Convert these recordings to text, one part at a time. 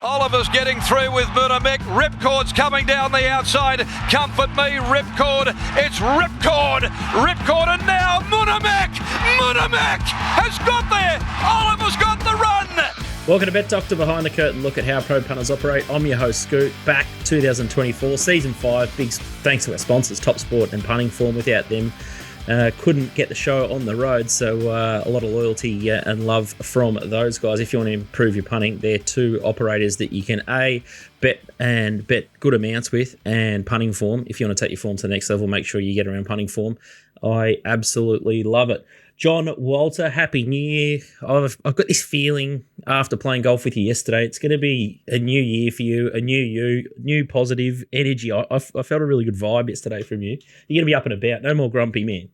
Oliver's getting through with Munamek. Ripcord's coming down the outside. Comfort me, Ripcord. It's Ripcord. Ripcord, and now Munamek. Munamek has got there. Oliver's got the run. Welcome to Bet Doctor Behind the Curtain. Look at how pro punters operate. I'm your host, Scoot. Back 2024, Season 5. Big thanks to our sponsors, TopSport and Punting Form. Without them, couldn't get the show on the road, so a lot of loyalty and love from those guys. If you want to improve your punting, they're two operators that you can bet good amounts with, and Punting Form. If you want to take your form to the next level, make sure you get around Punting Form. I absolutely love it. John Walter, Happy New Year. I've got this feeling after playing golf with you yesterday, it's going to be a new year for you, a new positive energy. I felt a really good vibe yesterday from you. You're going to be up and about, no more grumpy, man.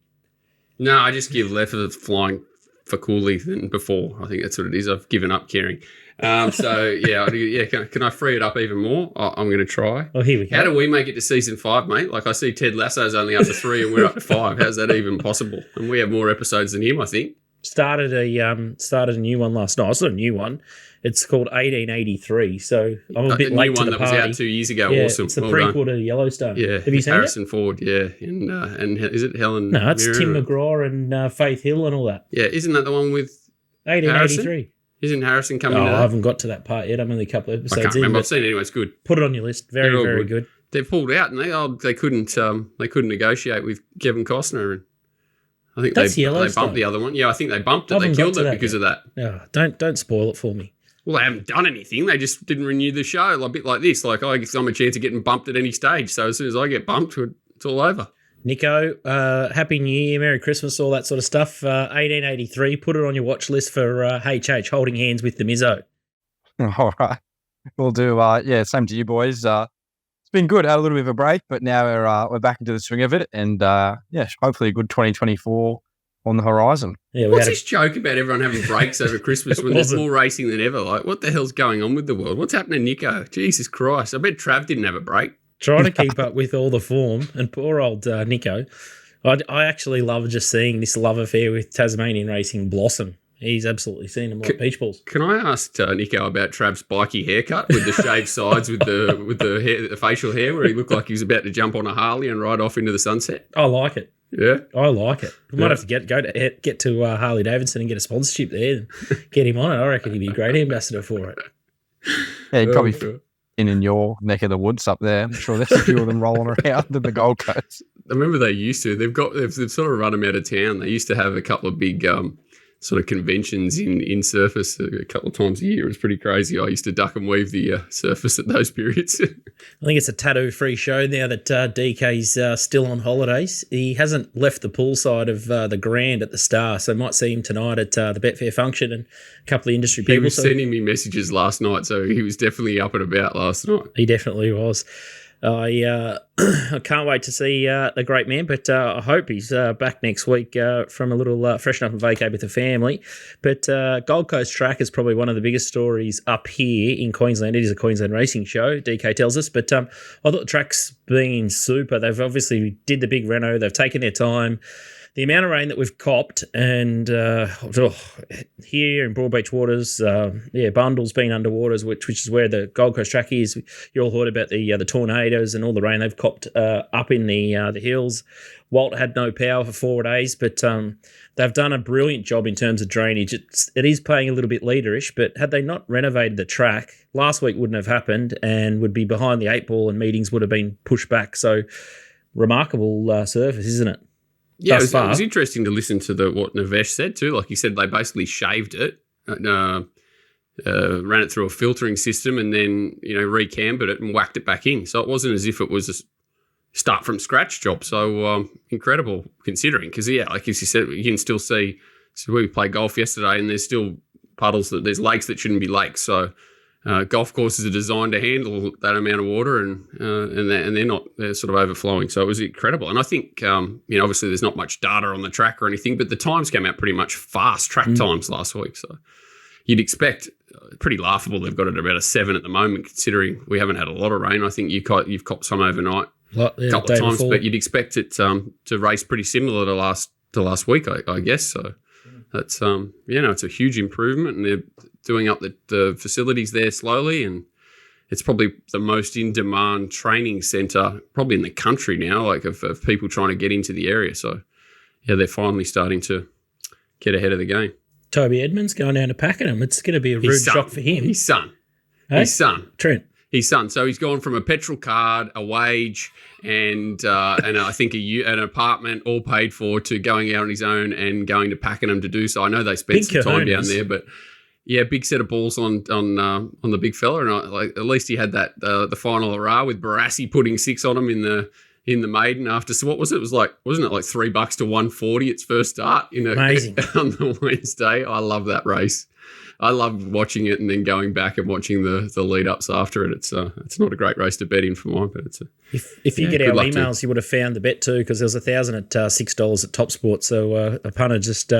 No, I just give less of the flying for Cooley than before. I think that's what it is. I've given up caring. Can I free it up even more? I'm going to try. Oh, here we go. How do we make it to Season 5, mate? Like, I see Ted Lasso's only up to 3 and we're up to 5. How's that even possible? And we have more episodes than him, I think. Started a new one last night. It's not a new one. It's called 1883. So I'm a bit late to the party. The new one that was out 2 years ago. Yeah, awesome. It's the prequel to Yellowstone. Yeah. Have you seen Harrison Ford, yeah. And is it Helen? No, it's Mirren? Tim McGraw and Faith Hill and all that. Yeah, isn't that the one with 1883. Harrison? Isn't Harrison coming? I haven't got to that part yet. I'm only a couple of episodes I can't in. remember. I've seen it anyway. It's good. Put it on your list. Very, very good. They pulled out and they couldn't negotiate with Kevin Costner. And I think they bumped the other one. Yeah, I think they bumped it. They killed it because of that. No, don't spoil it for me. Well, they haven't done anything. They just didn't renew the show. A bit like this. Like, I'm a chance of getting bumped at any stage. So as soon as I get bumped, it's all over. Nico, Happy New Year, Merry Christmas, all that sort of stuff. 1883, put it on your watch list for HH, holding hands with the Mizzo. All right. We'll do, same to you boys. It's been good. Had a little bit of a break, but now we're back into the swing of it. And, hopefully a good 2024 on the horizon. Yeah, what's this joke about everyone having breaks over Christmas when there's more racing than ever? Like, what the hell's going on with the world? What's happening, Nico? Jesus Christ. I bet Trav didn't have a break. Trying to keep up with all the form, and poor old Nico. I actually love just seeing this love affair with Tasmanian racing blossom. He's absolutely seen them like beach balls. Can I ask Nico about Trav's spiky haircut with the shaved sides with the hair, the facial hair, where he looked like he was about to jump on a Harley and ride off into the sunset? I like it. Yeah, I like it. We might have to get to Harley Davidson and get a sponsorship there and get him on it. I reckon he'd be a great ambassador for it. Yeah, he'd probably fit in your neck of the woods up there. I'm sure there's a few of them rolling around in the Gold Coast. I remember they used to. They've sort of run them out of town. They used to have a couple of big sort of conventions in surface a couple of times a year. It was pretty crazy. I used to duck and weave the surface at those periods. I think it's a tattoo-free show now that DK's still on holidays. He hasn't left the poolside of the Grand at the Star, so might see him tonight at the Betfair function and a couple of industry people. He was sending me messages last night, so he was definitely up and about last night. He definitely was. I can't wait to see the great man, but I hope he's back next week from a little freshen up and vacay with the family. But Gold Coast Track is probably one of the biggest stories up here in Queensland. It is a Queensland racing show, DK tells us, but I thought the track's been super. They've obviously did the big reno. They've taken their time. The amount of rain that we've copped and here in Broadbeach Waters, Bundle's been underwater, which is where the Gold Coast Track is. You all heard about the tornadoes and all the rain they've copped up in the hills. Walt had no power for 4 days, but they've done a brilliant job in terms of drainage. It is playing a little bit leaderish, but had they not renovated the track, last week wouldn't have happened and would be behind the 8 ball and meetings would have been pushed back. So remarkable surface, isn't it? Yeah, it was interesting to listen to what Navesh said too. Like he said, they basically shaved it, ran it through a filtering system, and then recambered it and whacked it back in. So it wasn't as if it was a start from scratch job. So incredible considering, because like you said, you can still see. So we played golf yesterday, and there's still puddles there's lakes that shouldn't be lakes. So golf courses are designed to handle that amount of water, and they're sort of overflowing. So it was incredible. And I think, obviously there's not much data on the track or anything, but the times came out pretty much fast track times last week. So you'd expect, pretty laughable. They've got it about a 7 at the moment, considering we haven't had a lot of rain. I think you've copped some overnight a couple of times, but you'd expect it to race pretty similar to last week, I guess. So that's it's a huge improvement, and they're doing up the facilities there slowly, and it's probably the most in-demand training centre probably in the country now, like of people trying to get into the area. So, yeah, they're finally starting to get ahead of the game. Toby Edmonds going down to Pakenham. It's going to be a rude shock for him. His son. Hey? His son. Trent. His son. So he's gone from a petrol card, a wage, and I think an apartment all paid for to going out on his own and going to Pakenham to do so. I know they spent some time down there, but yeah, big set of balls on the big fella, and at least he had that the final hurrah with Barassi putting 6 on him in the maiden after. So what was it? It was like, wasn't it like $3 to 140 its first start? Amazing. On the Wednesday. I love that race. I love watching it and then going back and watching the lead ups after it. It's not a great race to bet in for mine, but it's if you get our emails, you would have found the bet too, because there was 1,000 at $6 at TopSport. So a punter just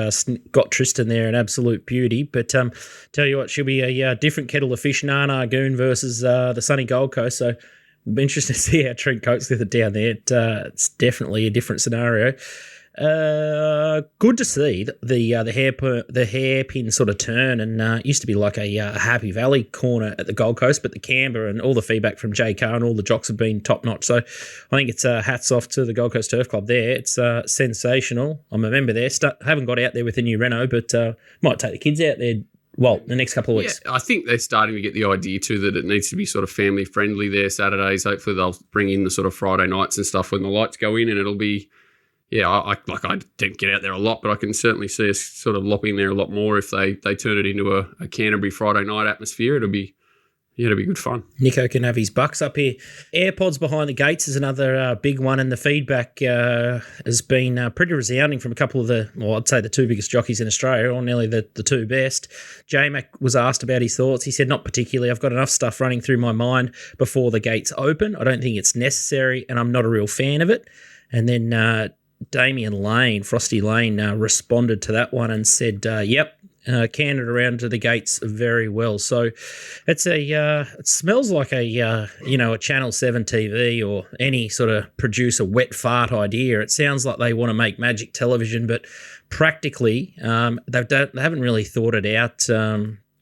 got Tristan there, an absolute beauty. But tell you what, she'll be a different kettle of fish. Nana Goon versus the sunny Gold Coast. So it'll be interesting to see how Trent Coates with it down there. It's definitely a different scenario. Good to see the hairpin sort of turn, and it used to be like a Happy Valley corner at the Gold Coast, but the Canberra and all the feedback from JK and all the jocks have been top notch. So I think it's hats off to the Gold Coast Turf Club there. It's sensational. I'm a member there. Haven't got out there with the new Renault, but might take the kids out there. Well, the next couple of weeks. Yeah, I think they're starting to get the idea too that it needs to be sort of family friendly there Saturdays. Hopefully they'll bring in the sort of Friday nights and stuff when the lights go in, and it'll be. Yeah, I don't get out there a lot, but I can certainly see us sort of lopping there a lot more if they turn it into a Canterbury Friday night atmosphere. It'll be good fun. Nico can have his bucks up here. AirPods behind the gates is another big one, and the feedback has been pretty resounding from a couple of I'd say the 2 biggest jockeys in Australia, or nearly the 2 best. J-Mac was asked about his thoughts. He said, not particularly. I've got enough stuff running through my mind before the gates open. I don't think it's necessary, and I'm not a real fan of it. And then Damien Lane, Frosty Lane, responded to that one and said, yep, canned around to the gates very well. So it's it smells like a Channel 7 TV or any sort of producer wet fart idea. It sounds like they want to make magic television, but practically they haven't really thought it out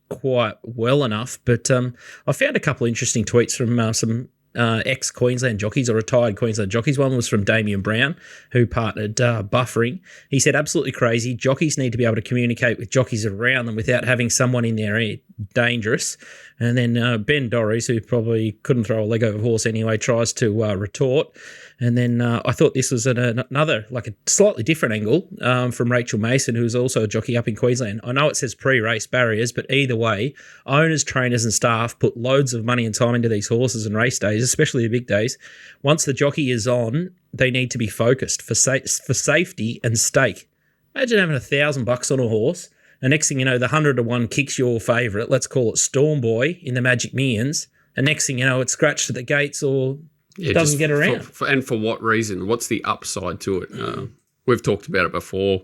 quite well enough. But I found a couple of interesting tweets from some ex-Queensland jockeys or retired Queensland jockeys. One was from Damien Brown, who partnered buffering. He said, absolutely crazy. Jockeys need to be able to communicate with jockeys around them without having someone in their ear. Dangerous. And then Ben Dorries, who probably couldn't throw a leg over a horse anyway, tries to retort. And then I thought this was another, like a slightly different angle from Rachel Mason, who's also a jockey up in Queensland. I know it says pre-race barriers, but either way, owners, trainers and staff put loads of money and time into these horses and race days, especially the big days. Once the jockey is on, they need to be focused for safety and stake. Imagine having $1,000 on a horse, and next thing you know, the 100-to-1 kicks your favourite, let's call it Storm Boy in the Magic Millions, and next thing you know, it's scratched at the gates or doesn't get around. And for what reason? What's the upside to it? We've talked about it before.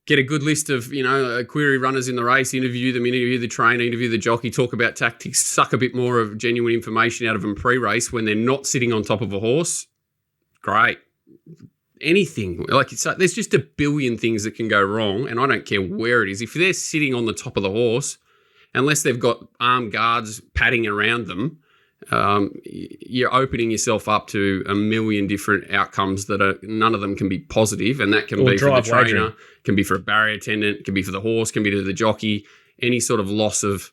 Get a good list of, query runners in the race, interview them, interview the trainer, interview the jockey, talk about tactics, suck a bit more of genuine information out of them pre-race when they're not sitting on top of a horse. Great. Anything. There's just a billion things that can go wrong, and I don't care where it is. If they're sitting on the top of the horse, unless they've got armed guards padding around them, you're opening yourself up to a million different outcomes that none of them can be positive, and that can be for the trainer, can be for a barrier attendant, can be for the horse, can be to the jockey. Any sort of loss of,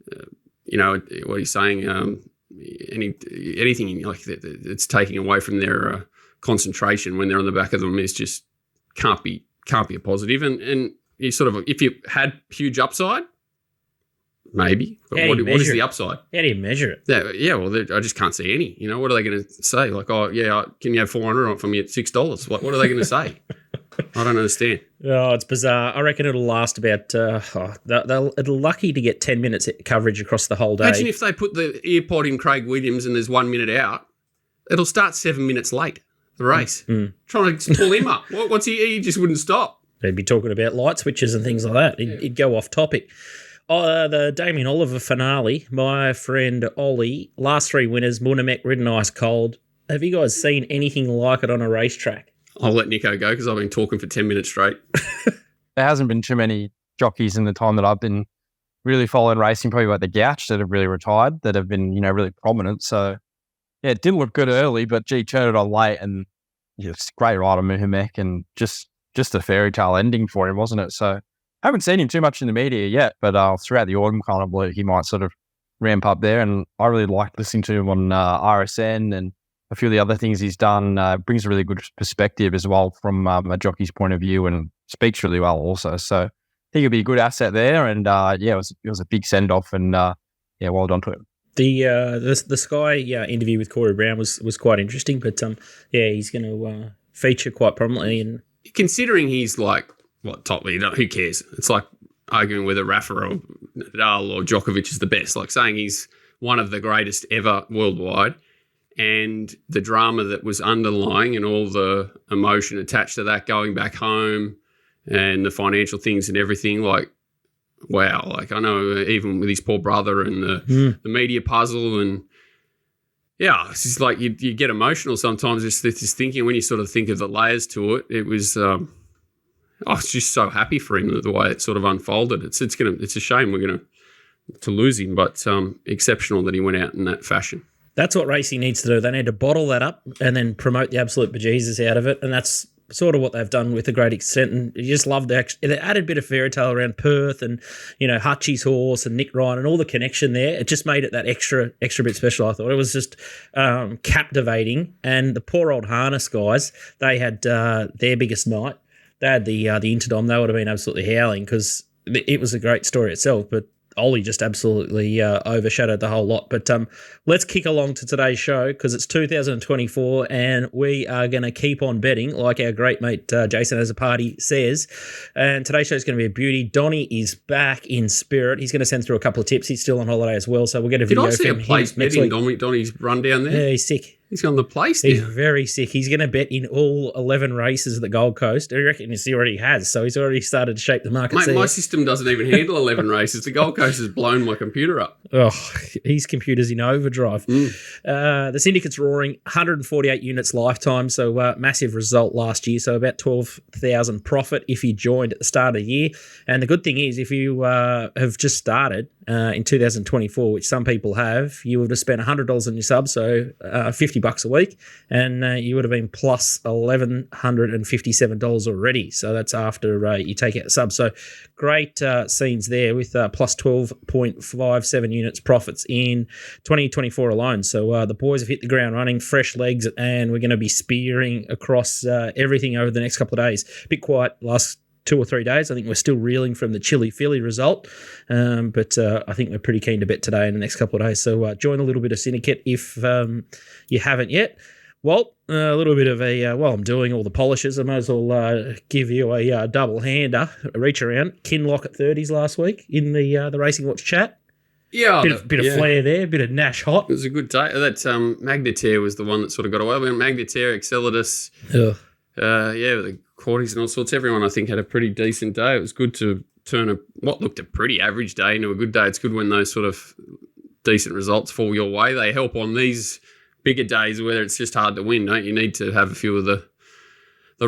what are you saying? Anything like that, it's taking away from their concentration when they're on the back of them is just can't be a positive. And you sort of, if you had huge upside, maybe. But what is the upside? How do you measure it? Well, I just can't see any. What are they going to say? Like, can you have 400 on it for me at $6? Like, what are they going to say? I don't understand. Oh, it's bizarre. I reckon it'll last about, it'll lucky to get 10 minutes coverage across the whole day. Imagine if they put the ear pod in Craig Williams and there's 1 minute out. It'll start 7 minutes late, the race. Trying to pull him up. What's he just wouldn't stop. They'd be talking about light switches and things like that. He'd go off topic. The Damien Oliver finale, my friend Ollie, last 3 winners, Moonamek ridden ice cold. Have you guys seen anything like it on a racetrack? I'll let Nico go because I've been talking for 10 minutes straight. There hasn't been too many jockeys in the time that I've been really following racing, probably like the Gouch that have really retired, that have been, really prominent. So, yeah, it didn't look good early, but gee, turned it on late, and it's a great rider, Muhamek, and just a fairy tale ending for him, wasn't it? So, I haven't seen him too much in the media yet, but throughout the autumn, kind of believe he might sort of ramp up there. And I really like listening to him on RSN and a few of the other things he's done. Brings a really good perspective as well from a jockey's point of view, and speaks really well also. So I think he'll be a good asset there. And it was a big send off, and well done to him. The Sky interview with Corey Brown was quite interesting, but he's going to feature quite prominently. And considering he's like top leader, who cares? It's like arguing whether Rafa or Nadal or Djokovic is the best, like saying he's one of the greatest ever worldwide, and the drama that was underlying and all the emotion attached to that going back home and the financial things and everything, like, wow. Like, I know even with his poor brother and the media puzzle, and it's just like you get emotional sometimes just thinking, when you sort of think of the layers to it. It was I was just so happy for him, the way it sort of unfolded. It's a shame we're going to lose him, but exceptional that he went out in that fashion. That's what racing needs to do. They need to bottle that up and then promote the absolute bejesus out of it, and that's sort of what they've done with a great extent. And you just love the it added a bit of fairy tale around Perth and Hutchie's horse and Nick Ryan and all the connection there. It just made it that extra bit special. I thought it was just captivating. And the poor old harness guys, they had their biggest night. They had the Interdom. They would have been absolutely howling because it was a great story itself, but Ollie just absolutely overshadowed the whole lot. But let's kick along to today's show, because it's 2024 and we are going to keep on betting, like our great mate Jason As a Party says. And today's show is going to be a beauty. Donnie is back in spirit. He's going to send through a couple of tips. He's still on holiday as well, so we'll get a video from him next week. Donnie's run down there? Yeah, he's sick. He's on the place now. He's very sick. He's going to bet in all 11 races at the Gold Coast. I reckon he already has, so he's already started to shape the market. Mate, my system doesn't even handle 11 races. The Gold Coast has blown my computer up. Oh, his computer's in overdrive. The syndicate's roaring, 148 units lifetime, so massive result last year, so about 12,000 profit if you joined at the start of the year. And the good thing is, if you have just started in 2024, which some people have, you would have spent $100 on your sub, so $50 a week, and you would have been plus $1,157 already. So that's after you take out the sub. So great scenes there with plus 12.57 units profits in 2024 alone. So the boys have hit the ground running, fresh legs, and we're going to be spearing across everything over the next couple of days. A bit quiet last 2 or 3 days. I think we're still reeling from the Chile Philly result, but I think we're pretty keen to bet today in the next couple of days. So join a little bit of syndicate if you haven't yet. Well, a little bit of while I'm doing all the polishes, I might as well give you a double hander, a reach around. Kinlock at 30s last week in the Racing Watch chat. Yeah, bit of flair there, a bit of Nash hot. It was a good day. That Magnetar was the one that sort of got away. Magnetar, Excellidus, the Quarties and all sorts. Everyone, I think, had a pretty decent day. It was good to turn what looked a pretty average day into a good day. It's good when those sort of decent results fall your way. They help on these bigger days where it's just hard to win, don't you? Need to have a few of the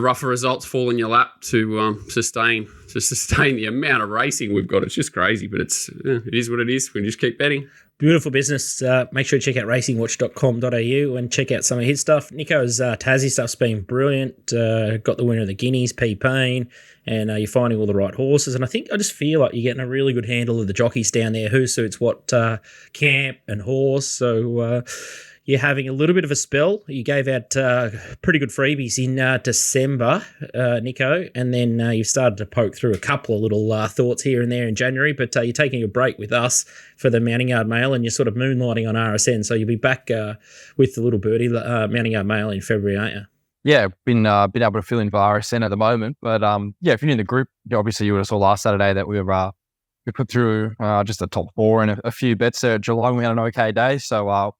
rougher results fall in your lap to sustain the amount of racing we've got. It's just crazy, but it is what it is. We just keep betting. Beautiful business. Make sure to check out racingwatch.com.au and check out some of his stuff. Nico's Tassie stuff's been brilliant. Got the winner of the Guineas, P. Payne, and you're finding all the right horses. And I just feel like you're getting a really good handle of the jockeys down there, who suits what camp and horse. So you're having a little bit of a spell. You gave out pretty good freebies in December, Nico, and then you started to poke through a couple of little thoughts here and there in January, but you're taking a break with us for the Mounting Yard Mail, and you're sort of moonlighting on RSN, so you'll be back with the Little Birdie Mounting Yard Mail in February, aren't you? Yeah, been able to fill in for RSN at the moment, but if you're in the group, obviously you would have saw last Saturday that we put through just the top 4 and a few bets there at Geelong. We had an okay day, so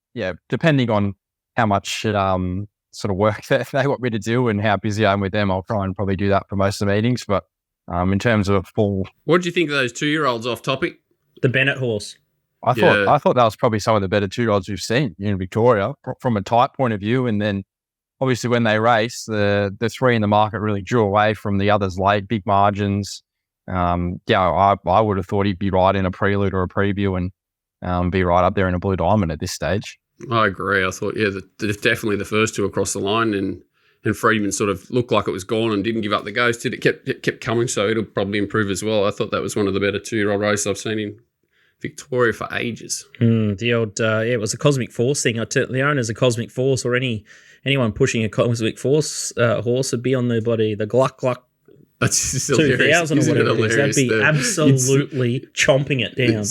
depending on how much sort of work that they want me to do and how busy I am with them, I'll try and probably do that for most of the meetings. But in terms of a full... What did you think of those 2-year-olds off topic? The Bennett horse. I thought that was probably some of the better 2-year-olds we've seen in Victoria from a type point of view. And then obviously when they race, the 3 in the market really drew away from the others late, big margins. I would have thought he'd be right in a prelude or a preview and be right up there in a Blue Diamond at this stage. I agree. I thought, definitely the first two across the line, and Freedman sort of looked like it was gone and didn't give up the ghost. It kept coming, so it'll probably improve as well. I thought that was one of the better 2-year-old races I've seen in Victoria for ages. The old, it was a Cosmic Force thing. The owner's a Cosmic Force, or anyone pushing a Cosmic Force horse would be on the Gluck Gluck. That's just 2000 or whatever it is. That'd be absolutely chomping it down.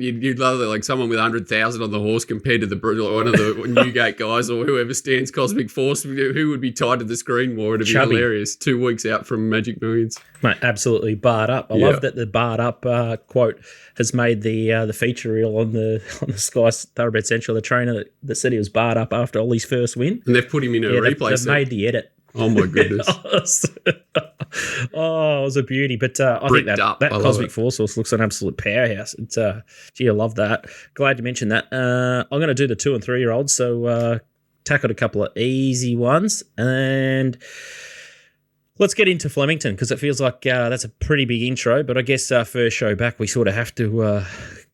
You'd love it, like someone with 100,000 on the horse compared to one of the Newgate guys or whoever stands Cosmic Force. Who would be tied to the screen more? It'd be hilarious. 2 weeks out from Magic Millions. Mate, absolutely barred up. I love that the barred up quote has made the feature reel on the Sky Thoroughbred Central. The trainer that said he was barred up after Ollie's first win. And they've put him in a replay. They've made the edit. Oh, my goodness. It was a beauty. But I think that Cosmic Force horse looks an absolute powerhouse. I love that. Glad you mentioned that. I'm going to do the 2 and 3-year-olds, so tackled a couple of easy ones. And let's get into Flemington, because it feels like that's a pretty big intro. But I guess first show back, we sort of have to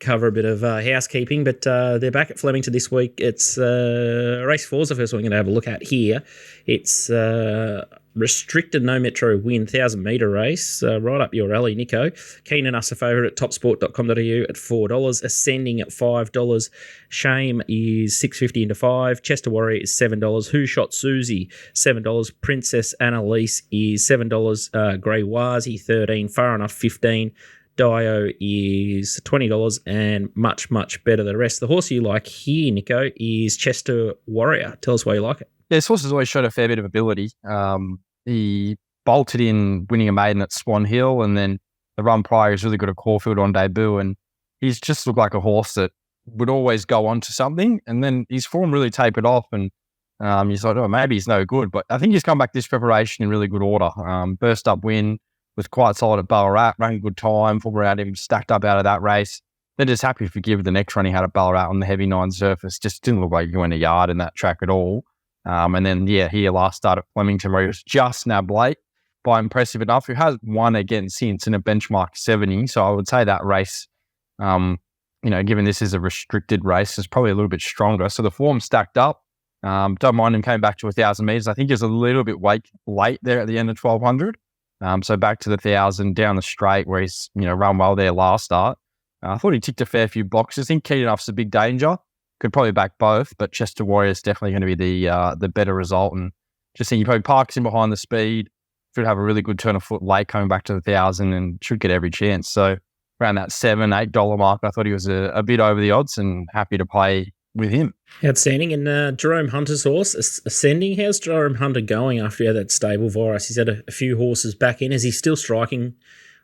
cover a bit of housekeeping. But they're back at Flemington this week. It's race 4 is the first one we're going to have a look at here. It's restricted no metro win 1,000-metre race, right up your alley, Nico. Keen and Us a favourite at topsport.com.au at $4. Ascending at $5. Shame is $6.50 into 5. Chester Warrior is $7. Who Shot Susie, $7. Princess Annalise is $7. Grey Wazi, $13. Far Enough, $15. Dio is $20, and much, much better the rest. The horse you like here, Nico, is Chester Warrior. Tell us why you like it. Yeah, this horse has always shown a fair bit of ability. He bolted in winning a maiden at Swan Hill, and then the run prior is really good at Caulfield on debut, and he's just looked like a horse that would always go on to something, and then his form really tapered off, and you thought, maybe he's no good, but I think he's come back this preparation in really good order. Burst up win, was quite solid at Ballarat, ran a good time, full around him, stacked up out of that race. Then just happy to forgive the next run he had at Ballarat on the heavy 9 surface. Just didn't look like he went a yard in that track at all. And then, here last start at Flemington, where he was just nabbed late by Impressive Enough, who has won again since in a benchmark 70. So I would say that race, given this is a restricted race, is probably a little bit stronger. So the form stacked up. Don't mind him came back to 1,000 metres. I think he was a little bit late there at the end of 1,200. So back to the 1,000 down the straight where he's, run well there last start. I thought he ticked a fair few boxes. I think Keen Enough's a big danger. Could probably back both, but Chester Warrior is definitely going to be the better result. And just think he probably parks in behind the speed, should have a really good turn of foot late coming back to the 1,000 and should get every chance. So around that $7-8 mark, I thought he was a bit over the odds and happy to play with him. Outstanding. And Jerome Hunter's horse, Ascending. How's Jerome Hunter going after he had that stable virus? He's had a few horses back in. Is he still striking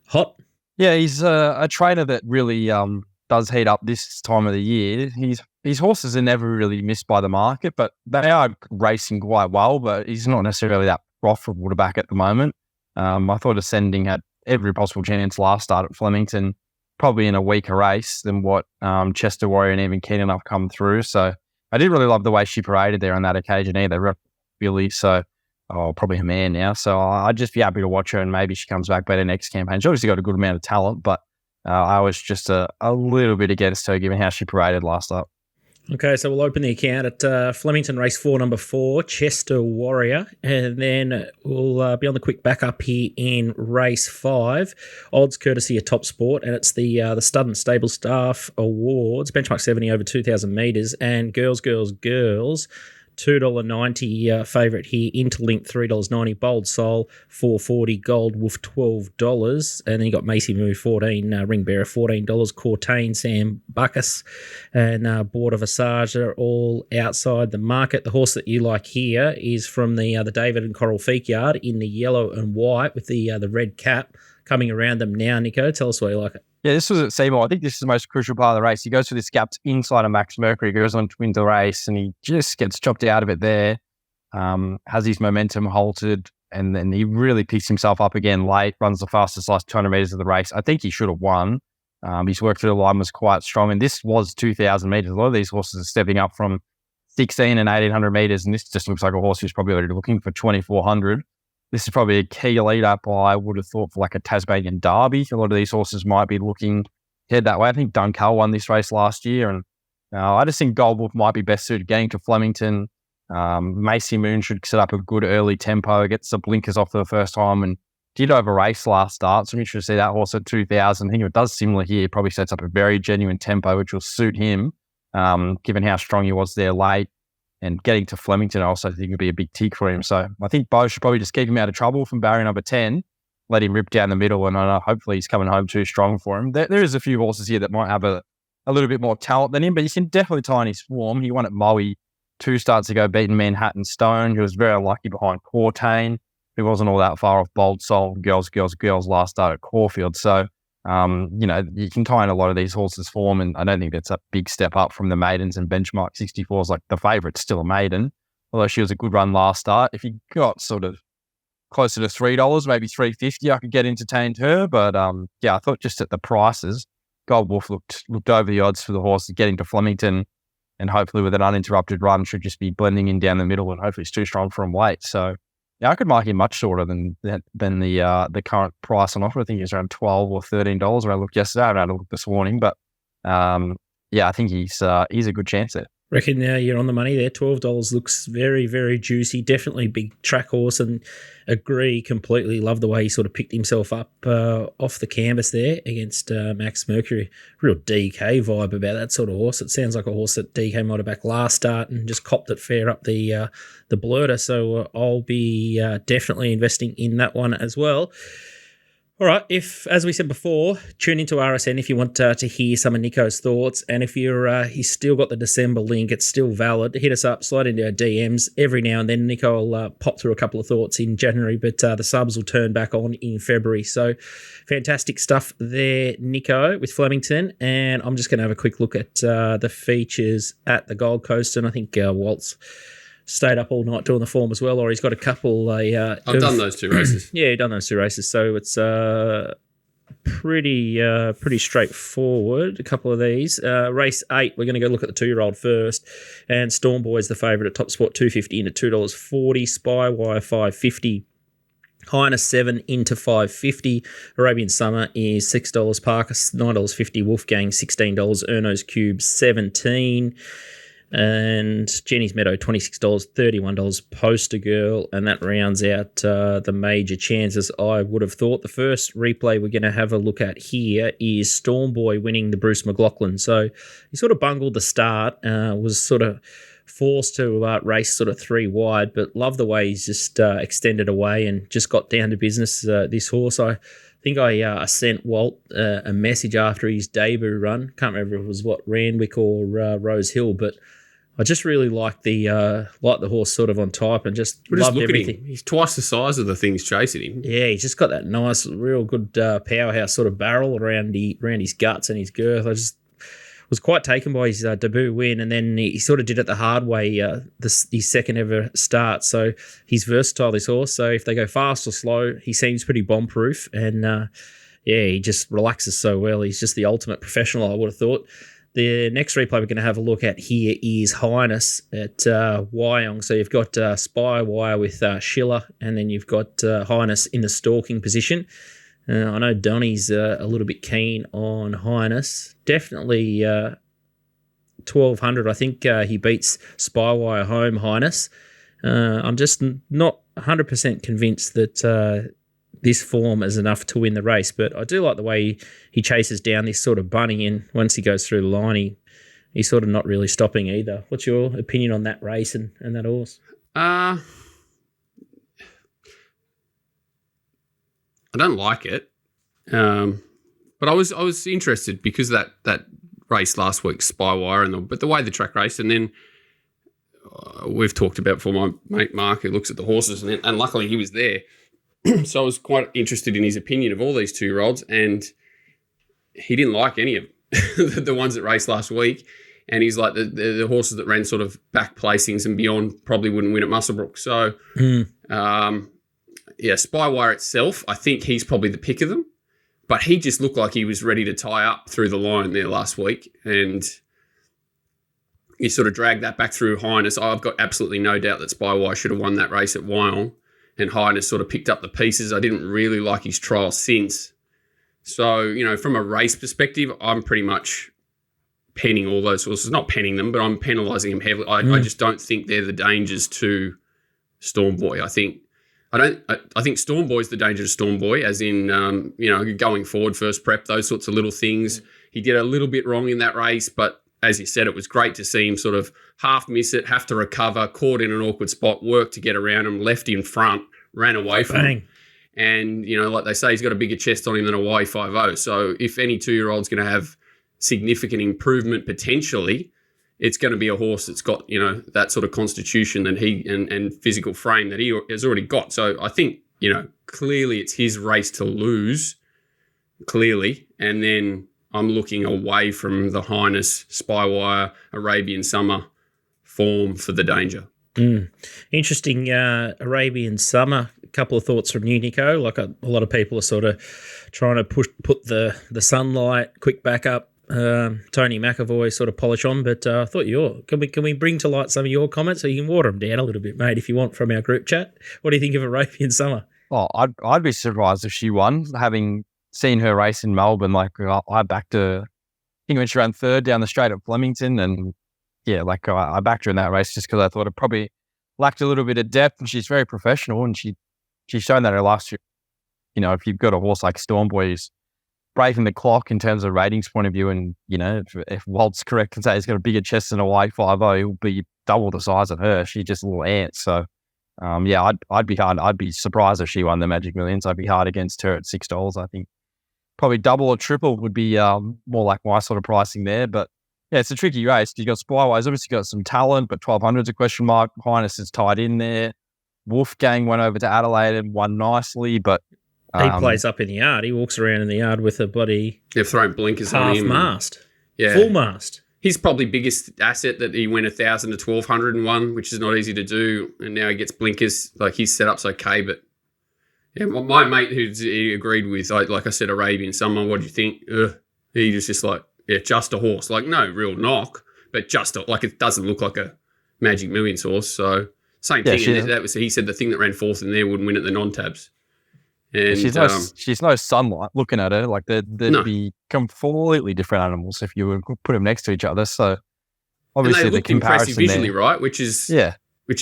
hot? Yeah, he's a trainer that really does heat up this time of the year. His horses are never really missed by the market, but they are racing quite well, but he's not necessarily that profitable to back at the moment. I thought Ascending had every possible chance last start at Flemington, probably in a weaker race than what Chester Warrior and even Keen Enough come through. So I did really love the way she paraded there on that occasion either. Billy, so probably her man now. So I'd just be happy to watch her, and maybe she comes back better next campaign. She obviously got a good amount of talent, but I was just a little bit against her given how she paraded last up. Okay, so we'll open the account at Flemington Race 4, number 4, Chester Warrior, and then we'll be on the quick backup here in Race 5. Odds courtesy of TopSport, and it's the Stud and Stable Staff Awards, benchmark 70 over 2,000 metres, and girls, $2.90 favourite here. Interlink $3.90. Bold Soul $4.40. Gold Wolf $12. And then you got Macy Moo $14. Ring Bearer $14. Cortain, Sam Buckus, and Border Visage are all outside the market. The horse that you like here is from the David and Coral Feek Yard in the yellow and white with the red cap coming around them now. Nico, tell us why you like it. Yeah, this was at Seymour. I think this is the most crucial part of the race. He goes for this gap inside of Max Mercury, goes on to win the race, and he just gets chopped out of it there. Has his momentum halted, and then he really picks himself up again late, runs the fastest last 200 metres of the race. I think he should have won. His work through the line was quite strong, and this was 2,000 metres. A lot of these horses are stepping up from 16 and 1,800 metres, and this just looks like a horse who's probably already looking for 2,400. this is probably a key lead up, I would have thought, for like a Tasmanian derby. A lot of these horses might be looking head that way. I think Dunkell won this race last year, and I just think Gold Wolf might be best suited getting to Flemington. Macy Moon should set up a good early tempo, gets the blinkers off for the first time, and did over race last start. So I'm interested to see that horse at 2,000. I think if it does similar here, it probably sets up a very genuine tempo, which will suit him, given how strong he was there late. And getting to Flemington, I also think would be a big tick for him. So I think Bo should probably just keep him out of trouble from barrier number 10, let him rip down the middle, and hopefully he's coming home too strong for him. There is a few horses here that might have a little bit more talent than him, but you can definitely tie in his form. He won at Moe 2 starts ago, beating Manhattan Stone, who was very unlucky behind Cortain, who wasn't all that far off Bold Soul, Girls last start at Caulfield. So, you can tie in a lot of these horses' form, and I don't think that's a big step up from the maidens, and Benchmark 64 is like the favourite's still a maiden, although she was a good run last start. If you got sort of closer to $3, maybe $3.50, I could get entertained her. But I thought just at the prices, Gold Wolf looked over the odds for the horse getting to Flemington, and hopefully with an uninterrupted run should just be blending in down the middle, and hopefully it's too strong for him late. So I could mark him much shorter than the current price on offer. I think he's around $12 or $13 where I looked yesterday. I haven't had a look this morning, but I think he's a good chance there. Reckon you're on the money there. $12 looks very, very juicy. Definitely big track horse, and agree completely. Love the way he sort of picked himself up off the canvas there against Max Mercury. Real DK vibe about that sort of horse. It sounds like a horse that DK might have backed last start and just copped it fair up the blurter. So I'll be definitely investing in that one as well. All right, as we said before, tune into RSN if you want to hear some of Nico's thoughts. And if he's still got the December link, it's still valid. Hit us up, slide into our DMs. Every now and then, Nico will pop through a couple of thoughts in January, but the subs will turn back on in February. So fantastic stuff there, Nico, with Flemington. And I'm just going to have a quick look at the features at the Gold Coast. And I think Walt's stayed up all night doing the form as well, or he's got a couple. I've done those 2 races. Yeah, done those 2 races, so it's pretty straightforward. A couple of these. Race 8, we're going to go look at the 2-year-old first, and Storm Boy is the favourite at TopSport $2.50 into $2.40. Spywire $5.50. Highness 7 into $5.50. Arabian Summer is $6. Parkus $9.50. Wolfgang $16. Erno's Cube $17. And Jenny's Meadow, $26, $31 Poster Girl, and that rounds out the major chances, I would have thought. The first replay we're going to have a look at here is Storm Boy winning the Bruce McLaughlin. So he sort of bungled the start, was sort of forced to race sort of 3 wide, but love the way he's just extended away and just got down to business, this horse. I think I sent Walt a message after his debut run. Can't remember if it was Randwick or Rosehill, but I just really like the horse sort of on type, and just loved everything. At him. He's twice the size of the things chasing him. Yeah, he's just got that nice, real good powerhouse sort of barrel around his guts and his girth. I just was quite taken by his debut win, and then he sort of did it the hard way, his second ever start. So he's versatile, this horse. So if they go fast or slow, he seems pretty bomb-proof, and he just relaxes so well. He's just the ultimate professional, I would have thought. The next replay we're going to have a look at here is Highness at Wyong. So you've got Spywire with Schiller, and then you've got Highness in the stalking position. I know Donnie's a little bit keen on Highness. Definitely 1,200. I think he beats Spywire home, Highness. I'm just not 100% convinced that this form is enough to win the race, but I do like the way he chases down this sort of bunny, and once he goes through the line, he's sort of not really stopping either. What's your opinion on that race and that horse? I don't like it, but I was interested because that race last week, Spywire, but the way the track raced, and then we've talked about before, my mate Mark, who looks at the horses, and luckily he was there. So I was quite interested in his opinion of all these 2-year-olds, and he didn't like any of them, the ones that raced last week. And he's like, the horses that ran sort of back placings and beyond probably wouldn't win at Musselbrook. So, Spywire itself, I think he's probably the pick of them. But he just looked like he was ready to tie up through the line there last week. And he sort of dragged that back through Highness. I've got absolutely no doubt that Spywire should have won that race at Wyong. and Highness sort of picked up the pieces. I didn't really like his trial since. So, you know, from a race perspective, I'm pretty much penning all those horses. Not penning them, but I'm penalising them heavily. I just don't think they're the dangers to Storm Boy. I think Storm Boy's the danger to Storm Boy, as in, you know, going forward, first prep, those sorts of little things. He did a little bit wrong in that race, but as you said, it was great to see him sort of half miss it, have to recover, caught in an awkward spot, work to get around him, left in front, ran away from him. And, you know, like they say, he's got a bigger chest on him than a Y50. So if any 2-year-old's going to have significant improvement potentially, it's going to be a horse that's got, you know, that sort of constitution that he and physical frame that he has already got. So I think, you know, clearly it's his race to lose, clearly. And then I'm looking away from the Highness, Spywire, Arabian Summer form for the danger. Interesting Arabian Summer. A couple of thoughts from you, Nico. Like a lot of people are sort of trying to put the Sunlight, quick backup, Tony McAvoy sort of polish on, but I thought can we bring to light some of your comments so you can water them down a little bit, mate, if you want, from our group chat. What do you think of Arabian Summer? Oh, I'd be surprised if she won, having seen her race in Melbourne. Like I backed her, I think when she ran third down the straight at Flemington, and yeah, like I backed her in that race just because I thought it probably lacked a little bit of depth, and she's very professional, and she's shown that her last year. You know, if you've got a horse like Storm Boy who's breaking the clock in terms of ratings point of view, and, you know, if Walt's correct and say he's got a bigger chest than a Y50, he'll be double the size of her. She's just a little ant. So, yeah, I'd be surprised if she won the Magic Millions. I'd be hard against her at $6. I think probably double or triple would be more like my sort of pricing there. But yeah, it's a tricky race. You've got Spyways, obviously got some talent, but 1200's a question mark. Highness is tied in there. Wolfgang went over to Adelaide and won nicely, but he plays up in the yard. He walks around in the yard with a bloody they've thrown blinkers on him. Half-mast. Yeah. Full mast. His probably biggest asset that he went 1,000 to 1,200 and won, which is not easy to do. And now he gets blinkers. Like, his setup's okay, but yeah, my mate he agreed with, like I said, Arabian Summer. What do you think? He was just like, yeah, just a horse. Like, no real knock, but just like, it doesn't look like a Magic Millions horse. So same thing. And that was, he said the thing that ran fourth in there wouldn't win at the non-tabs. And she's no Sunlight. Looking at her, like they'd be completely different animals if you would put them next to each other. So obviously and they the comparison visually, there, right? Which is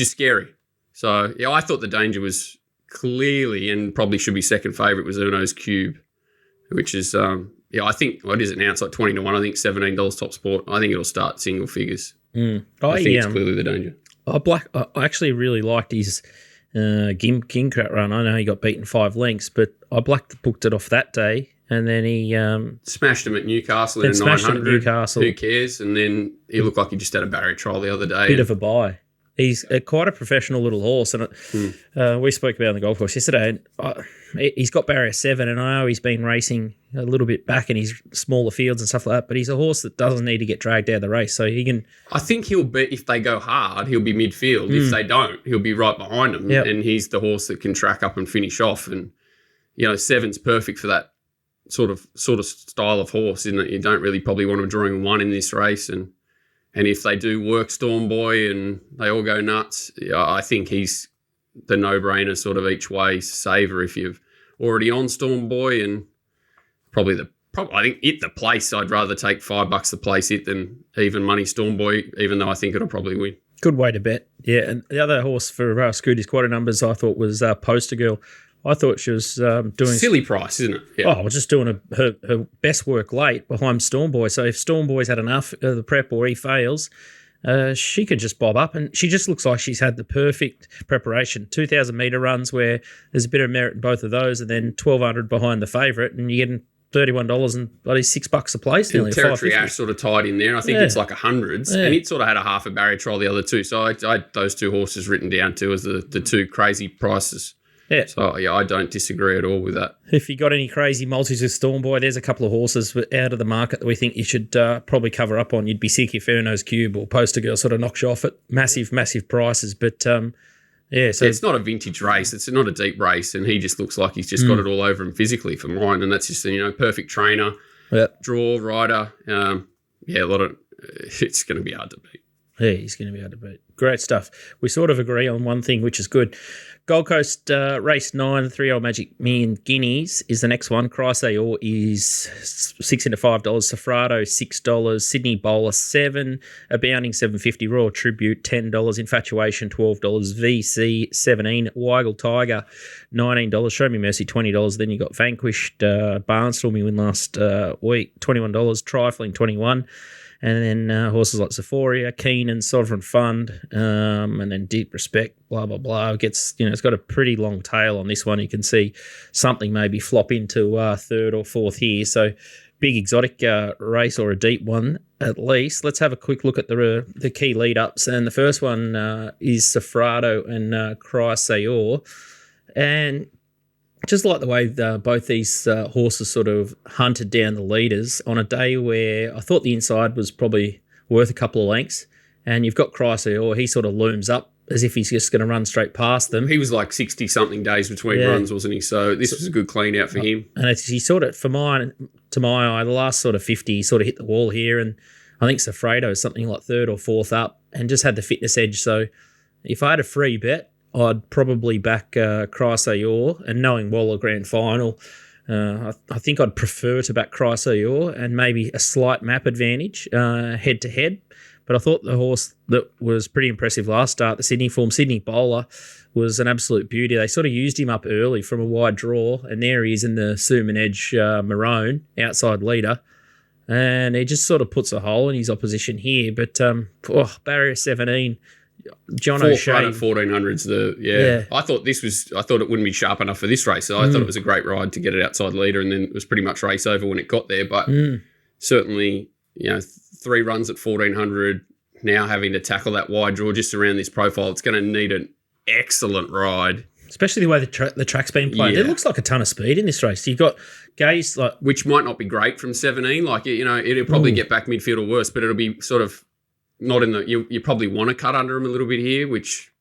scary. So yeah, I thought the danger was clearly, and probably should be second favourite, was Erno's Cube, which is I think what is it now? It's like 20 to 1. I think $17 TopSport. I think it'll start single figures. I think it's clearly the danger. I actually really liked his Gimcrat run. I know he got beaten 5 lengths, but I booked it off that day, and then he smashed him at Newcastle in a 900. Who cares? And then he looked like he just had a barrier trial the other day. Bit of a buy. He's quite a professional little horse, and we spoke about it on the golf course yesterday. And he's got barrier 7, and I know he's been racing a little bit back in his smaller fields and stuff like that, but he's a horse that doesn't need to get dragged out of the race, so he can... I think he'll be, if they go hard, he'll be midfield. If they don't, he'll be right behind them, and he's the horse that can track up and finish off. And, you know, 7's perfect for that sort of style of horse, isn't it? You don't really probably want him drawing 1 in this race, and if they do work Storm Boy and they all go nuts, I think he's the no-brainer sort of each way saver if you're already on Storm Boy. And I think the place, I'd rather take $5 to place it than even money Storm Boy, even though I think it'll probably win. Good way to bet. Yeah, and the other horse for Scooty's quarter numbers I thought was Poster Girl. I thought she was doing... Silly price, isn't it? Yeah. Oh, just doing her best work late behind Storm Boy. So if Storm Boy's had enough of the prep or he fails, she could just bob up. And she just looks like she's had the perfect preparation. 2,000-metre runs where there's a bit of merit in both of those, and then 1,200 behind the favourite, and you're getting $31 and bloody $6 a place. And Territory Ash sort of tied in there. I think it's like 100s. And it sort of had a half a barrier trial the other two. So I had those two horses written down too as the two crazy prices. Yeah. So, yeah, I don't disagree at all with that. If you got any crazy multis with Storm Boy, there's a couple of horses out of the market that we think you should probably cover up on. You'd be sick if Erno's Cube or Poster Girl sort of knocks you off at massive, massive prices. But, so it's not a vintage race. It's not a deep race, and he just looks like he's just got it all over him physically for mine, and that's just, perfect trainer, draw, rider. It's going to be hard to beat. Yeah, he's going to be able to beat. Great stuff. We sort of agree on one thing, which is good. Gold Coast race 9, 3-year-old Magic Million Guineas is the next one. Chrysaor is $6 into $5. Safrado $6. Sydney Bowler $7. Abounding $7.50. Royal Tribute $10. Infatuation $12. VC $17. Weigel Tiger $19. Show Me Mercy $20. Then you got Vanquished Barnstorm, you win last week $21. Trifling $21. And then horses like Sephoria, Keenan, Sovereign Fund, and then Deep Respect, blah, blah, blah. It's got a pretty long tail on this one. You can see something maybe flop into third or fourth here. So big exotic race, or a deep one at least. Let's have a quick look at the key lead-ups. And the first one is Safrado and Chrysaor. And just like the way both these horses sort of hunted down the leaders on a day where I thought the inside was probably worth a couple of lengths, and you've got Chrysaor, he sort of looms up as if he's just going to run straight past them. He was like 60-something days between runs, wasn't he? So this was a good clean out for him. And he sort of, to my eye, the last sort of 50, he sort of hit the wall here, and I think Safrado is something like third or fourth up and just had the fitness edge. So if I had a free bet, I'd probably back Chrysaor, and knowing Waller Grand Final, I think I'd prefer to back Chrysaor and maybe a slight map advantage head-to-head. But I thought the horse that was pretty impressive last start, the Sydney form, Sydney Bowler, was an absolute beauty. They sort of used him up early from a wide draw, and there he is in the Suman Edge Maroon, outside leader. And he just sort of puts a hole in his opposition here. But barrier 17... John O'Shea at 1400s. I thought it wouldn't be sharp enough for this race. So I thought it was a great ride to get it outside leader, and then it was pretty much race over when it got there. But certainly, 3 runs at 1400, now having to tackle that wide draw just around this profile, it's going to need an excellent ride. Especially the way the track's been played. Yeah. It looks like a ton of speed in this race. You've got Gaze which might not be great from 17. Like, it'll probably get back midfield or worse, but it'll be sort of not in the, you probably want to cut under him a little bit here, which,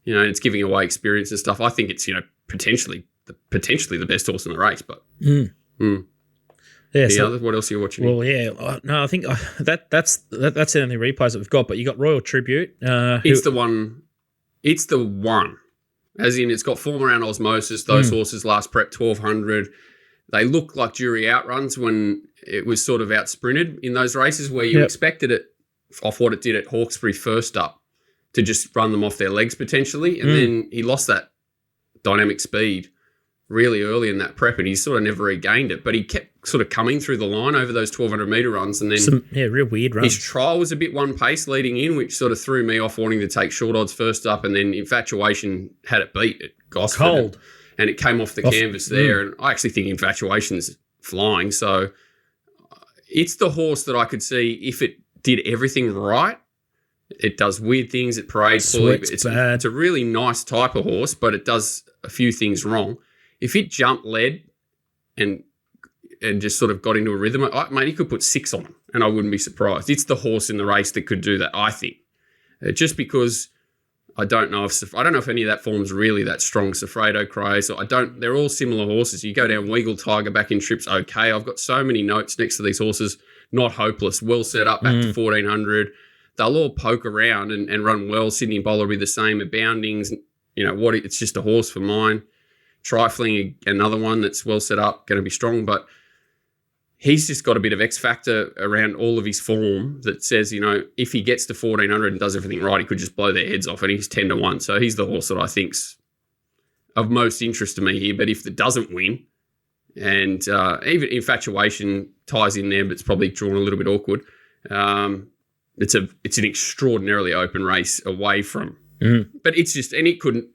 it's giving away experience and stuff. I think it's, potentially the best horse in the race, but. Yeah. What else are you watching? Well, no, I think that's the only replays that we've got, but you got Royal Tribute. It's the one. As in, it's got form around osmosis. Those horses last prep 1200. They look like jury outruns when it was sort of out sprinted in those races where you expected it off what it did at Hawkesbury first up to just run them off their legs potentially. And then he lost that dynamic speed really early in that prep, and he sort of never regained it. But he kept sort of coming through the line over those 1,200-metre runs. And then real weird runs. His trial was a bit one pace leading in, which sort of threw me off wanting to take short odds first up. And then Infatuation had it beat at Gosford. Cold. And it came off the canvas there. And I actually think Infatuation's flying. So it's the horse that I could see if it did everything right. It does weird things. It parades fully. It's a really nice type of horse, but it does a few things wrong. If it jumped lead and just sort of got into a rhythm, mate, he could put 6 on him, and I wouldn't be surprised. It's the horse in the race that could do that, I think. Just because I don't know if any of that form's really that strong. Safrado, Craze, they're all similar horses. You go down Weagle Tiger back in trips, okay. I've got so many notes next to these horses. Not hopeless, well set up back to 1400. They'll all poke around and run well. Sydney Bowler will be the same. Aboundings, it's just a horse for mine. Trifling, another one that's well set up, going to be strong, but he's just got a bit of X factor around all of his form that says, if he gets to 1400 and does everything right, he could just blow their heads off, and he's 10-1. So he's the horse that I think's of most interest to me here. But if it doesn't win, and even Infatuation ties in there, but it's probably drawn a little bit awkward. It's an extraordinarily open race away from, but it's just, and it could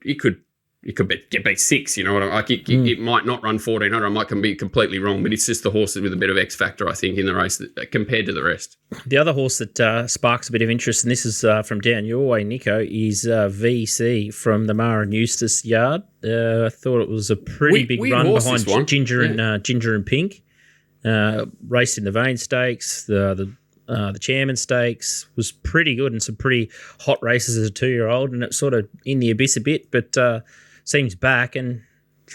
get beat 6. It might not run 1400. I might be completely wrong, but it's just the horse with a bit of X factor, I think, in the race compared to the rest. The other horse that sparks a bit of interest, and this is from down your way, Nico, is VC from the Mara and Eustace yard. I thought it was a pretty big run behind Ginger and Pink. Raced in the Vane Stakes, the Chairman Stakes, was pretty good, and some pretty hot races as a 2-year-old, and it's sort of in the abyss a bit, but seems back and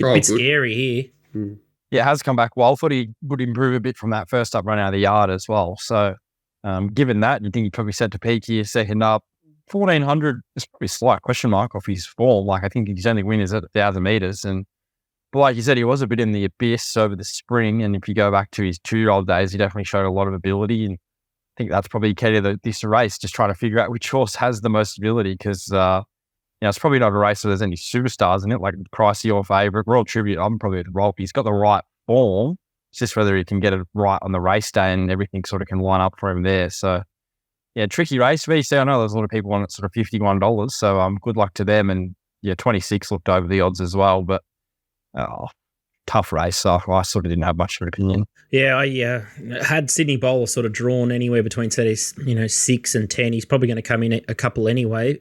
a bit scary here. Yeah, it has come back well. I thought he would improve a bit from that first up run out of the yard as well. So given that, you think he probably set to peak here, second up, 1400 is probably a slight question mark off his form. Like, I think his only win is at 1,000 metres. But like you said, he was a bit in the abyss over the spring. And if you go back to his 2-year-old days, he definitely showed a lot of ability. And I think that's probably key to this race, just trying to figure out which horse has the most ability, because it's probably not a race where there's any superstars in it, like Pricey or favourite. Royal Tribute, I'm probably at the Rolf. He's got the right form. It's just whether he can get it right on the race day and everything sort of can line up for him there. So, yeah, tricky race. VC, I know there's a lot of people on it, sort of $51. So good luck to them. And, 26 looked over the odds as well. But, tough race. So I sort of didn't have much of an opinion. Yeah, I had Sydney Bowler sort of drawn anywhere between, 6 and 10. He's probably going to come in a couple anyway.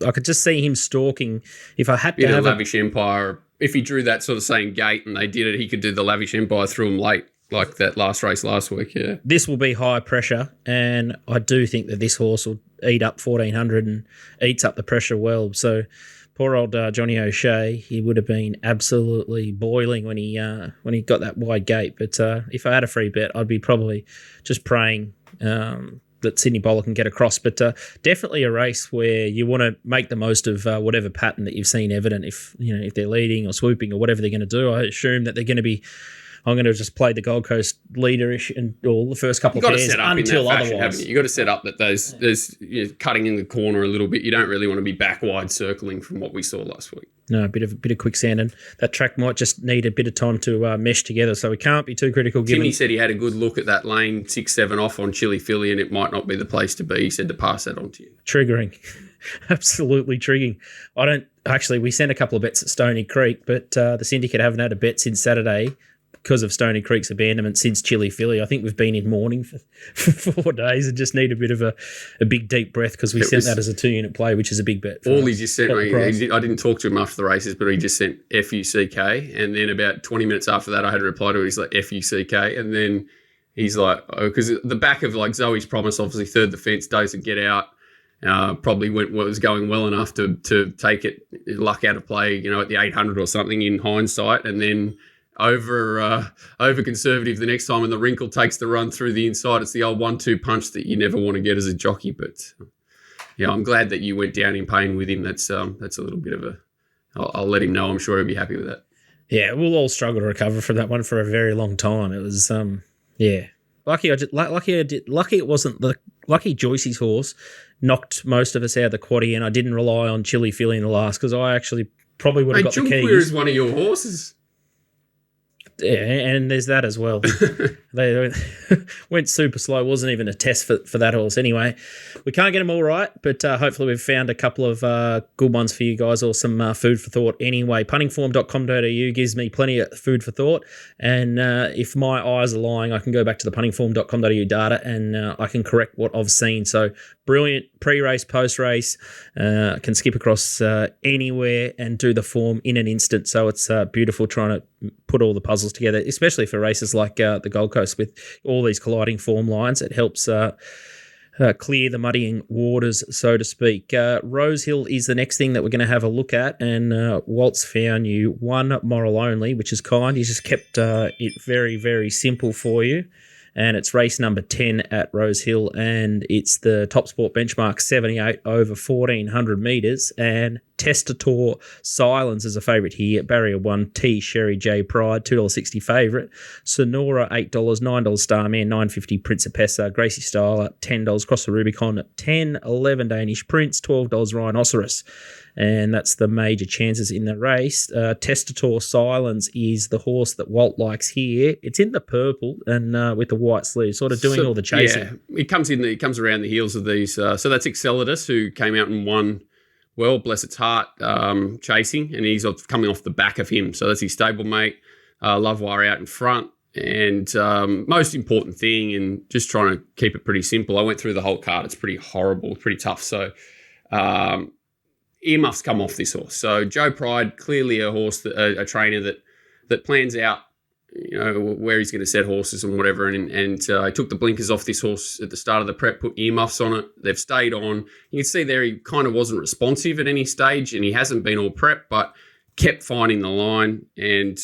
I could just see him stalking. If I had to have Lavish Empire, if he drew that sort of same gate and they did it, he could do the Lavish Empire through him late, like that last race last week. Yeah, this will be high pressure, and I do think that this horse will eat up 1400 and eats up the pressure well. So poor old Johnny O'Shea, he would have been absolutely boiling when he got that wide gate. But if I had a free bet, I'd be probably just praying that Sydney Bowler can get across. But definitely a race where you want to make the most of whatever pattern that you've seen evident. If they're leading or swooping or whatever they're going to do, I assume that they're going to be. I'm going to just play the Gold Coast leaderish and all the first couple of pairs until otherwise. You've got to set up that there's cutting in the corner a little bit. You don't really want to be back wide circling from what we saw last week. No, a bit of quicksand, and that track might just need a bit of time to mesh together. So we can't be too critical. Timmy said he had a good look at that lane 6-7 off on Chili Philly, and it might not be the place to be. He said to pass that on to you. Triggering, absolutely triggering. We sent a couple of bets at Stony Creek, but the syndicate haven't had a bet since Saturday because of Stony Creek's abandonment since Chili Philly. I think we've been in mourning for 4 days and just need a bit of a big deep breath because we sent that as a 2-unit play, which is a big bet. All he just sent me, I didn't talk to him after the races, but he just sent FUCK, and then about 20 minutes after that I had to reply to it. He's like FUCK, and then he's like, because the back of like Zoe's Promise, obviously third the fence, doesn't get out. Probably was going well enough to take it luck out of play, at the 800 or something in hindsight, and then over conservative the next time, and the wrinkle takes the run through the inside. It's the old 1-2 punch that you never want to get as a jockey. But I'm glad that you went down in pain with him. That's a little bit of I'll let him know. I'm sure he'll be happy with that. Yeah, we'll all struggle to recover from that one for a very long time. It was lucky it wasn't the lucky Joyce's horse knocked most of us out of the quaddie, and I didn't rely on Chili Philly in the last because I actually probably would have got the keys. Junqueira is one of your horses. Yeah, and there's that as well. They went super slow. Wasn't even a test for that horse. Anyway, we can't get them all right, but hopefully we've found a couple of good ones for you guys, or some food for thought. Anyway, puntingform.com.au gives me plenty of food for thought, and if my eyes are lying, I can go back to the puntingform.com.au data and I can correct what I've seen. So brilliant pre-race, post-race. Can skip across anywhere and do the form in an instant. So it's beautiful trying to put all the puzzles together, especially for races like the Gold Coast with all these colliding form lines. It helps clear the muddying waters, so to speak. Rosehill is the next thing that we're going to have a look at, and Walt's found you one moral only, which is kind. He's just kept it very, very simple for you. And it's race number 10 at Rosehill, and it's the TopSport benchmark 78 over 1,400 metres, and Testator Silence is a favourite here. Barrier 1, T Sherry J Pride, $2.60 favourite. Sonora, $8, $9 Starman, $9.50 Principessa. Gracie Styler, $10 Cross the Rubicon, $10.11 Danish Prince, $12 Rhinoceros. And that's the major chances in the race. Testator Silence is the horse that Walt likes here. It's in the purple and with the white sleeve, sort of doing all the chasing. Yeah, it comes around the heels of these. So that's Excelitus, who came out and won well, bless its heart, chasing, and he's coming off the back of him. So that's his stablemate. Love Wire out in front. And most important thing, and just trying to keep it pretty simple, I went through the whole card. It's pretty horrible, pretty tough. So earmuffs come off this horse. So Joe Pride, clearly a horse, a trainer that plans out, where he's going to set horses and whatever. And I took the blinkers off this horse at the start of the prep, put earmuffs on it. They've stayed on. You can see there he kind of wasn't responsive at any stage, and he hasn't been all prep, but kept finding the line. And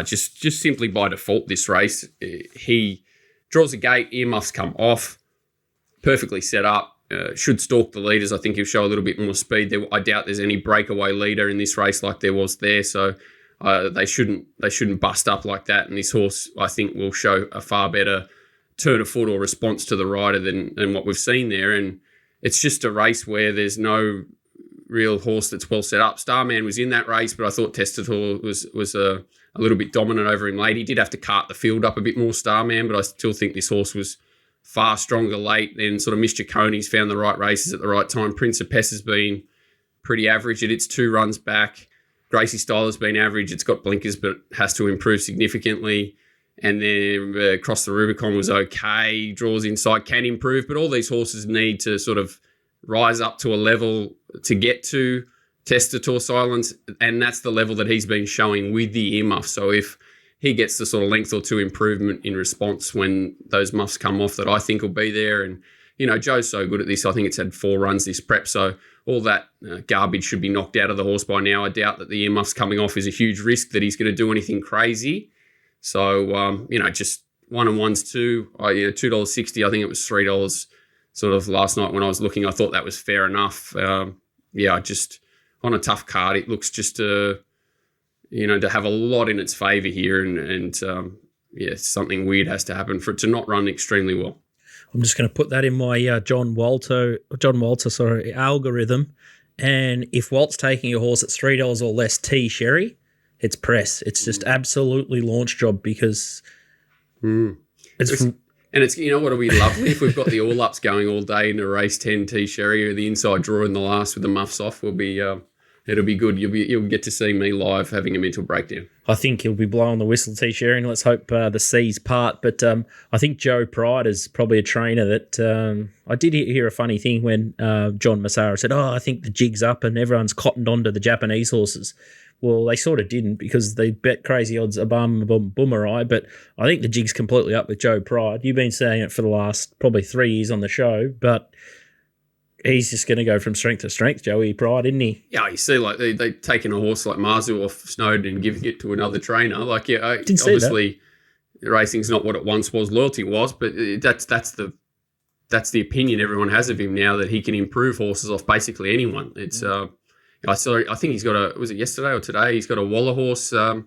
just simply by default this race, he draws a gate, earmuffs come off, perfectly set up. should stalk the leaders. I think he'll show a little bit more speed. I doubt there's any breakaway leader in this race like there was there. So they shouldn't bust up like that. And this horse, I think, will show a far better turn of foot or response to the rider than what we've seen there. And it's just a race where there's no real horse that's well set up. Starman was in that race, but I thought Testator was a little bit dominant over him late. He did have to cart the field up a bit more, Starman, but I still think this horse was far stronger late. Then sort of Mr. Coney's found the right races at the right time. Prince of Pest has been pretty average at its 2 runs back. Gracie Style has been average. It's got blinkers, but has to improve significantly. And then Cross the Rubicon was okay. Draws inside, can improve, but all these horses need to sort of rise up to a level to get to Testator Silence, and that's the level that he's been showing with the earmuff. So if he gets the sort of length or 2 improvement in response when those muffs come off, that I think will be there. And, Joe's so good at this. I think it's had 4 runs this prep, so all that garbage should be knocked out of the horse by now. I doubt that the earmuffs coming off is a huge risk that he's going to do anything crazy. So, just 1 and 1's 2. $2.60. I think it was $3 sort of last night when I was looking. I thought that was fair enough. Just on a tough card, it looks just to have a lot in its favour here, and something weird has to happen for it to not run extremely well. I'm just going to put that in my John Walter algorithm, and if Walt's taking a horse at $3 or less T Sherry, it's press. It's just absolutely launch job because it's. And it's, what it'll be lovely if we've got the all-ups going all day in a race 10 T Sherry or the inside draw in the last with the muffs off will be, it'll be good. You'll get to see me live having a mental breakdown. I think he'll be blowing the whistle, T Sherry, and let's hope the seas part. But I think Joe Pride is probably a trainer that I did hear a funny thing when John Massara said, I think the jig's up and everyone's cottoned onto the Japanese horses. Well, they sort of didn't because they bet crazy odds Boomerang, but I think the jig's completely up with Joe Pride. You've been saying it for the last probably 3 years on the show, but he's just going to go from strength to strength, Joey Pride, isn't he? Yeah, you see, like they've taken a horse like Marzu off Snowden and giving it to another trainer. Like, obviously, racing's not what it once was, loyalty was, but that's the opinion everyone has of him now, that he can improve horses off basically anyone. It's I think he's got was it yesterday or today? He's got a Waller horse that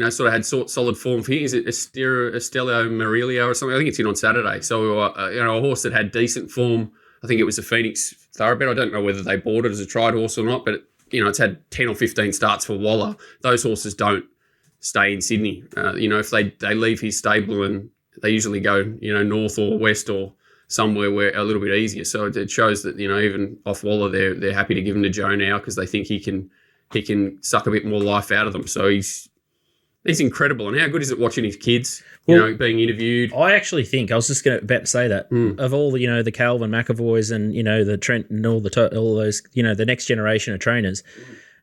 sort of had solid form for him. Is it Estelio Murillo or something? I think it's in on Saturday. So a horse that had decent form. I think it was a Phoenix Thoroughbred. I don't know whether they bought it as a tried horse or not, but it's had 10 or 15 starts for Waller. Those horses don't stay in Sydney. If they leave his stable and they usually go north or west or somewhere where a little bit easier. So it shows that, even off Waller, they're happy to give him to Joe now because they think he can suck a bit more life out of them. So he's incredible. And how good is it watching his kids, being interviewed? I actually think, I was just about to say that, of all the, the Calvin McAvoys and, the Trent and all those, the next generation of trainers,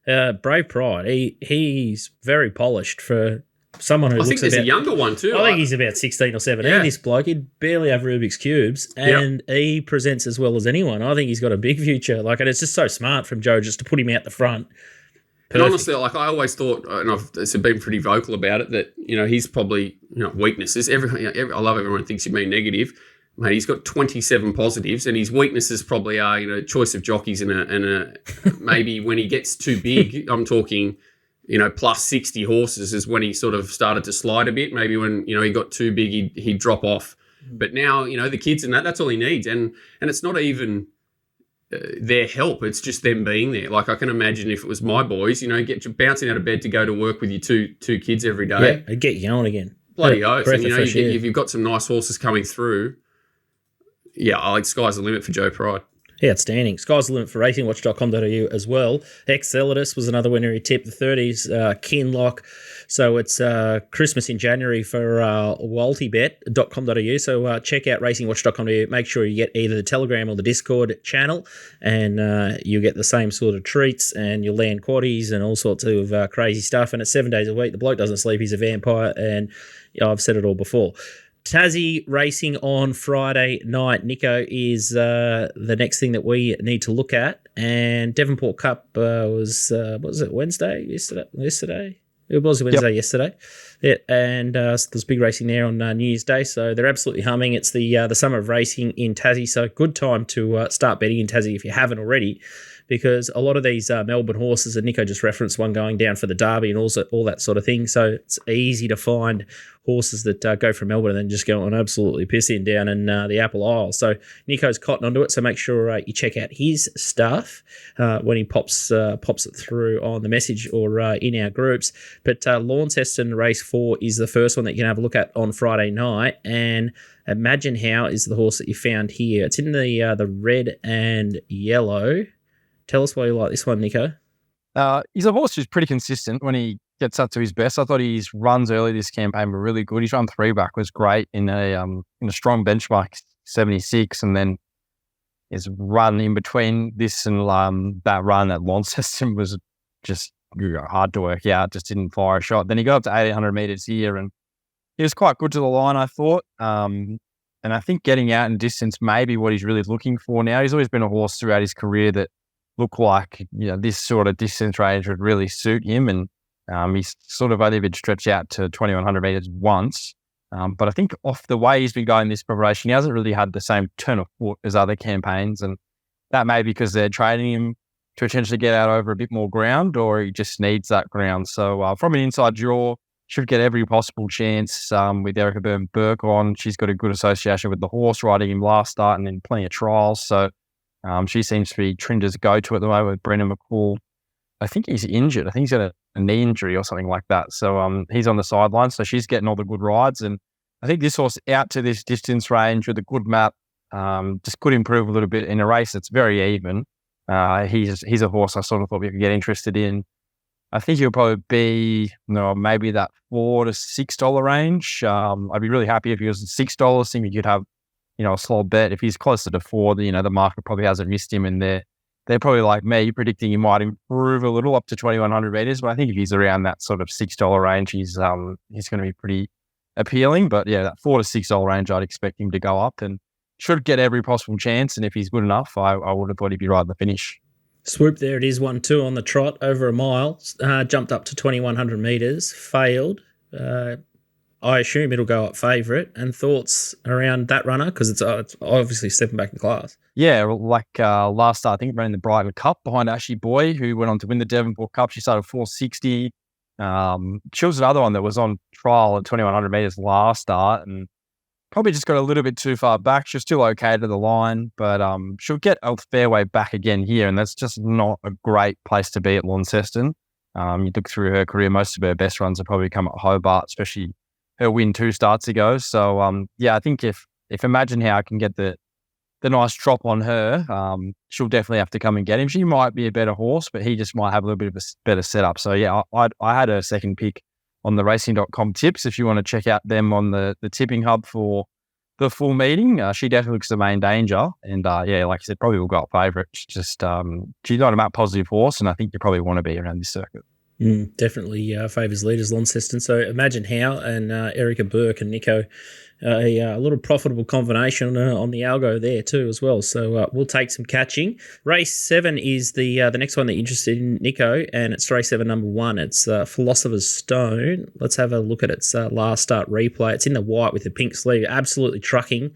Brave Pride, he's very polished for someone who I think there's a younger one too. I think he's about 16 or 17, this bloke. He'd barely have Rubik's Cubes, and he presents as well as anyone. I think he's got a big future. And it's just so smart from Joe just to put him out the front. Perfect. And honestly, I always thought, and I've been pretty vocal about it, that, he's probably, weaknesses. I love everyone thinks he's been negative. Mate, he's got 27 positives, and his weaknesses probably are, choice of jockeys and maybe when he gets too big, I'm talking, plus 60 horses is when he sort of started to slide a bit. Maybe when, he got too big, he'd drop off. But now, the kids and that's all he needs. And it's not even their help. It's just them being there. Like, I can imagine if it was my boys, get bouncing out of bed to go to work with your two kids every day. Yeah, it'd get you going again. Bloody oath. And, if you've got some nice horses coming through, I think sky's the limit for Joe Pride. Yeah, outstanding. Sky's the limit for racingwatch.com.au as well. Excelidus was another winner. He tipped the 30s. Kinlock. So it's Christmas in January for waltybet.com.au. So check out racingwatch.com.au. Make sure you get either the Telegram or the Discord channel, and you get the same sort of treats, and you'll land quaddies and all sorts of crazy stuff. And it's 7 days a week. The bloke doesn't sleep. He's a vampire, and I've said it all before. Tassie racing on Friday night, Nico, is the next thing that we need to look at. And Devonport Cup was it Wednesday? Yesterday? It was Wednesday yesterday. Yeah, and so there's big racing there on New Year's Day. So they're absolutely humming. It's the summer of racing in Tassie. So good time to start betting in Tassie if you haven't already, because a lot of these Melbourne horses, and Nico just referenced one going down for the Derby and also all that sort of thing. So it's easy to find horses that go from Melbourne and then just go on absolutely pissing down in the Apple Isle. So Nico's cotton onto it. So make sure you check out his stuff when he pops it through on the message or in our groups. But Launceston race 4 is the first one that you can have a look at on Friday night. And Imagine How is the horse that you found here. It's in the red and yellow. Tell us why you like this one, Nico. He's a horse who's pretty consistent when he gets up to his best. I thought his runs early this campaign were really good. His run 3 back was great in a strong benchmark 76, and then his run in between this and that run at Launceston was just hard to work out. Just didn't fire a shot. Then he got up to 1,800 meters here, and he was quite good to the line, I thought. And I think getting out in distance may be what he's really looking for now. He's always been a horse throughout his career that looked like this sort of distance range would really suit him, and he's sort of only been stretched out to 2,100 meters once. But I think off the way he's been going this preparation, he hasn't really had the same turn of foot as other campaigns, and that may be because they're training him to potentially get out over a bit more ground, or he just needs that ground. So from an inside draw, should get every possible chance with Erica Byrne-Burke on. She's got a good association with the horse, riding him last start and then plenty of trials. So she seems to be Trinder's go-to at the moment with Brendan McCall. I think he's injured. I think he's got a knee injury or something like that. So he's on the sidelines. So she's getting all the good rides. And I think this horse out to this distance range with a good map just could improve a little bit in a race that's very even. He's a horse I sort of thought we could get interested in. I think he'll probably be maybe that $4 to $6 range. I'd be really happy if he was at $6. Think you could have a slow bet. If he's closer to $4, the market probably hasn't missed him, and they're probably like me, predicting he might improve a little up to 2,100 meters. But I think if he's around that sort of $6 range, he's going to be pretty appealing. But yeah, that $4 to $6 range, I'd expect him to go up and should get every possible chance. And if he's good enough, I would have thought he'd be right at the finish. Swoop, there it is, 1-2 on the trot over a mile, jumped up to 2,100 metres, failed. I assume it'll go up favourite. And thoughts around that runner, because it's obviously stepping back in class. Yeah, like last start, I think ran the Brighton Cup behind Ashley Boy, who went on to win the Devonport Cup. She started 460. She was another one that was on trial at 2,100 metres last start, and probably just got a little bit too far back. She was still okay to the line, but she'll get a fair way back again here, and that's just not a great place to be at Launceston. You look through her career, most of her best runs have probably come at Hobart, especially her win 2 starts ago. So, I think if Imagine How I can get the nice drop on her, she'll definitely have to come and get him. She might be a better horse, but he just might have a little bit of a better setup. So, yeah, I had her second pick on the racing.com tips. If you want to check out them on the tipping hub for the full meeting, she definitely looks the main danger. And like I said, probably will go up favourite. She's not a map positive horse, and I think you probably want to be around this circuit. Definitely favours leaders Launceston. So Imagine How and Erica Burke and Nico, a little profitable combination on the algo there too as well. So we'll take some catching. Race 7 is the next one that you're interested in, Nico, and it's race 7, number 1. It's Philosopher's Stone. Let's have a look at its last start replay. It's in the white with the pink sleeve, absolutely trucking,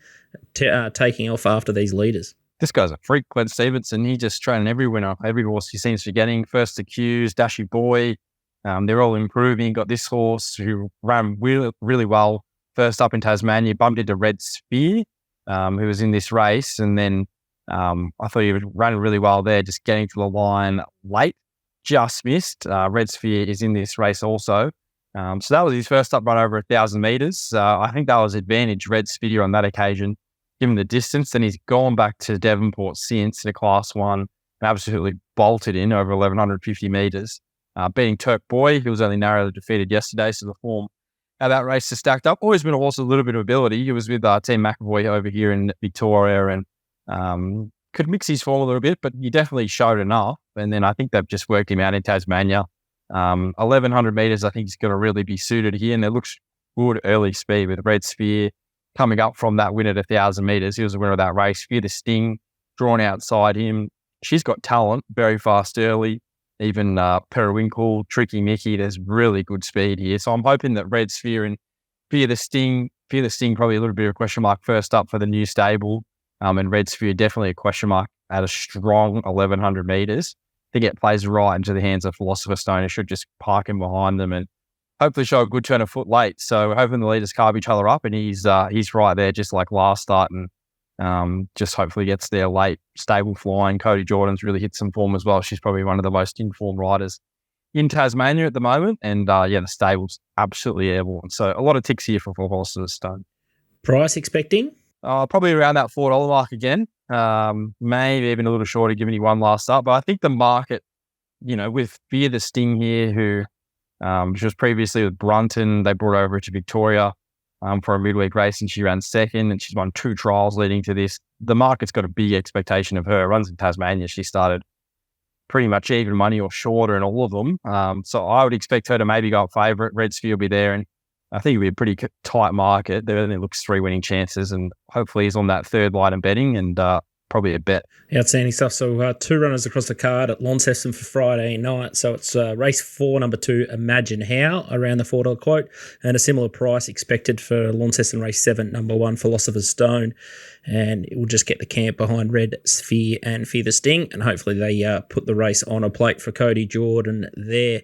taking off after these leaders. This guy's a freak, Glenn Stevenson. He's just training every winner, every horse he seems to be getting. First accused, Dashy Boy. They're all improving. Got this horse who ran really, really well. First up in Tasmania, bumped into Red Sphere, who was in this race. And then I thought he ran really well there, just getting to the line late. Just missed. Red Sphere is in this race also. So that was his first up run over 1,000 metres. I think that was advantage Red Sphere on that occasion, given the distance. Then he's gone back to Devonport since in a Class 1 and absolutely bolted in over 1,150 metres. Beating Turk Boy, who was only narrowly defeated yesterday, so the form how that race is stacked up. Always been a horse with a little bit of ability. He was with Team McAvoy over here in Victoria and could mix his form a little bit, but he definitely showed enough. And then I think they've just worked him out in Tasmania. 1,100 metres, I think he's going to really be suited here, and it looks good early speed with Red Sphere coming up from that win at 1,000 metres. He was the winner of that race. Fear the Sting drawn outside him. She's got talent, very fast early. even Periwinkle, Tricky Mickey. There's really good speed here. So I'm hoping that Red Sphere and Fear the Sting probably a little bit of a question mark first up for the new stable. And Red Sphere definitely a question mark at a strong 1,100 metres. I think it plays right into the hands of Philosopher's Stone. It should just park him behind them and hopefully show a good turn of foot late. So we're hoping the leaders carve each other up, and he's right there just like last start, and just hopefully gets there late. Stable flying. Cody Jordan's really hit some form as well. She's probably one of the most informed riders in Tasmania at the moment. And the stable's absolutely airborne. So a lot of ticks here for Philosopher's Stone. Price expecting? Probably around that $4 mark again. Maybe even a little shorter, given he won last start. But I think the market, with Fear the Sting here, who she was previously with Brunton, they brought over to Victoria for a midweek race, and she ran second, and she's won 2 trials leading to this. The market's got a big expectation of her. Runs in Tasmania. She started pretty much even money or shorter in all of them. So I would expect her to maybe go up favourite. Red Sphere will be there, and I think it'll be a pretty tight market. There only looks 3 winning chances, and hopefully he's on that third line and betting, and probably a bet. Outstanding stuff. So 2 runners across the card at Launceston for Friday night. So it's race 4, number 2, Imagine How, around the $4 quote, and a similar price expected for Launceston race 7, number 1, Philosopher's Stone. And it will just get the camp behind Red Sphere and Fear the Sting, and hopefully they put the race on a plate for Cody Jordan there.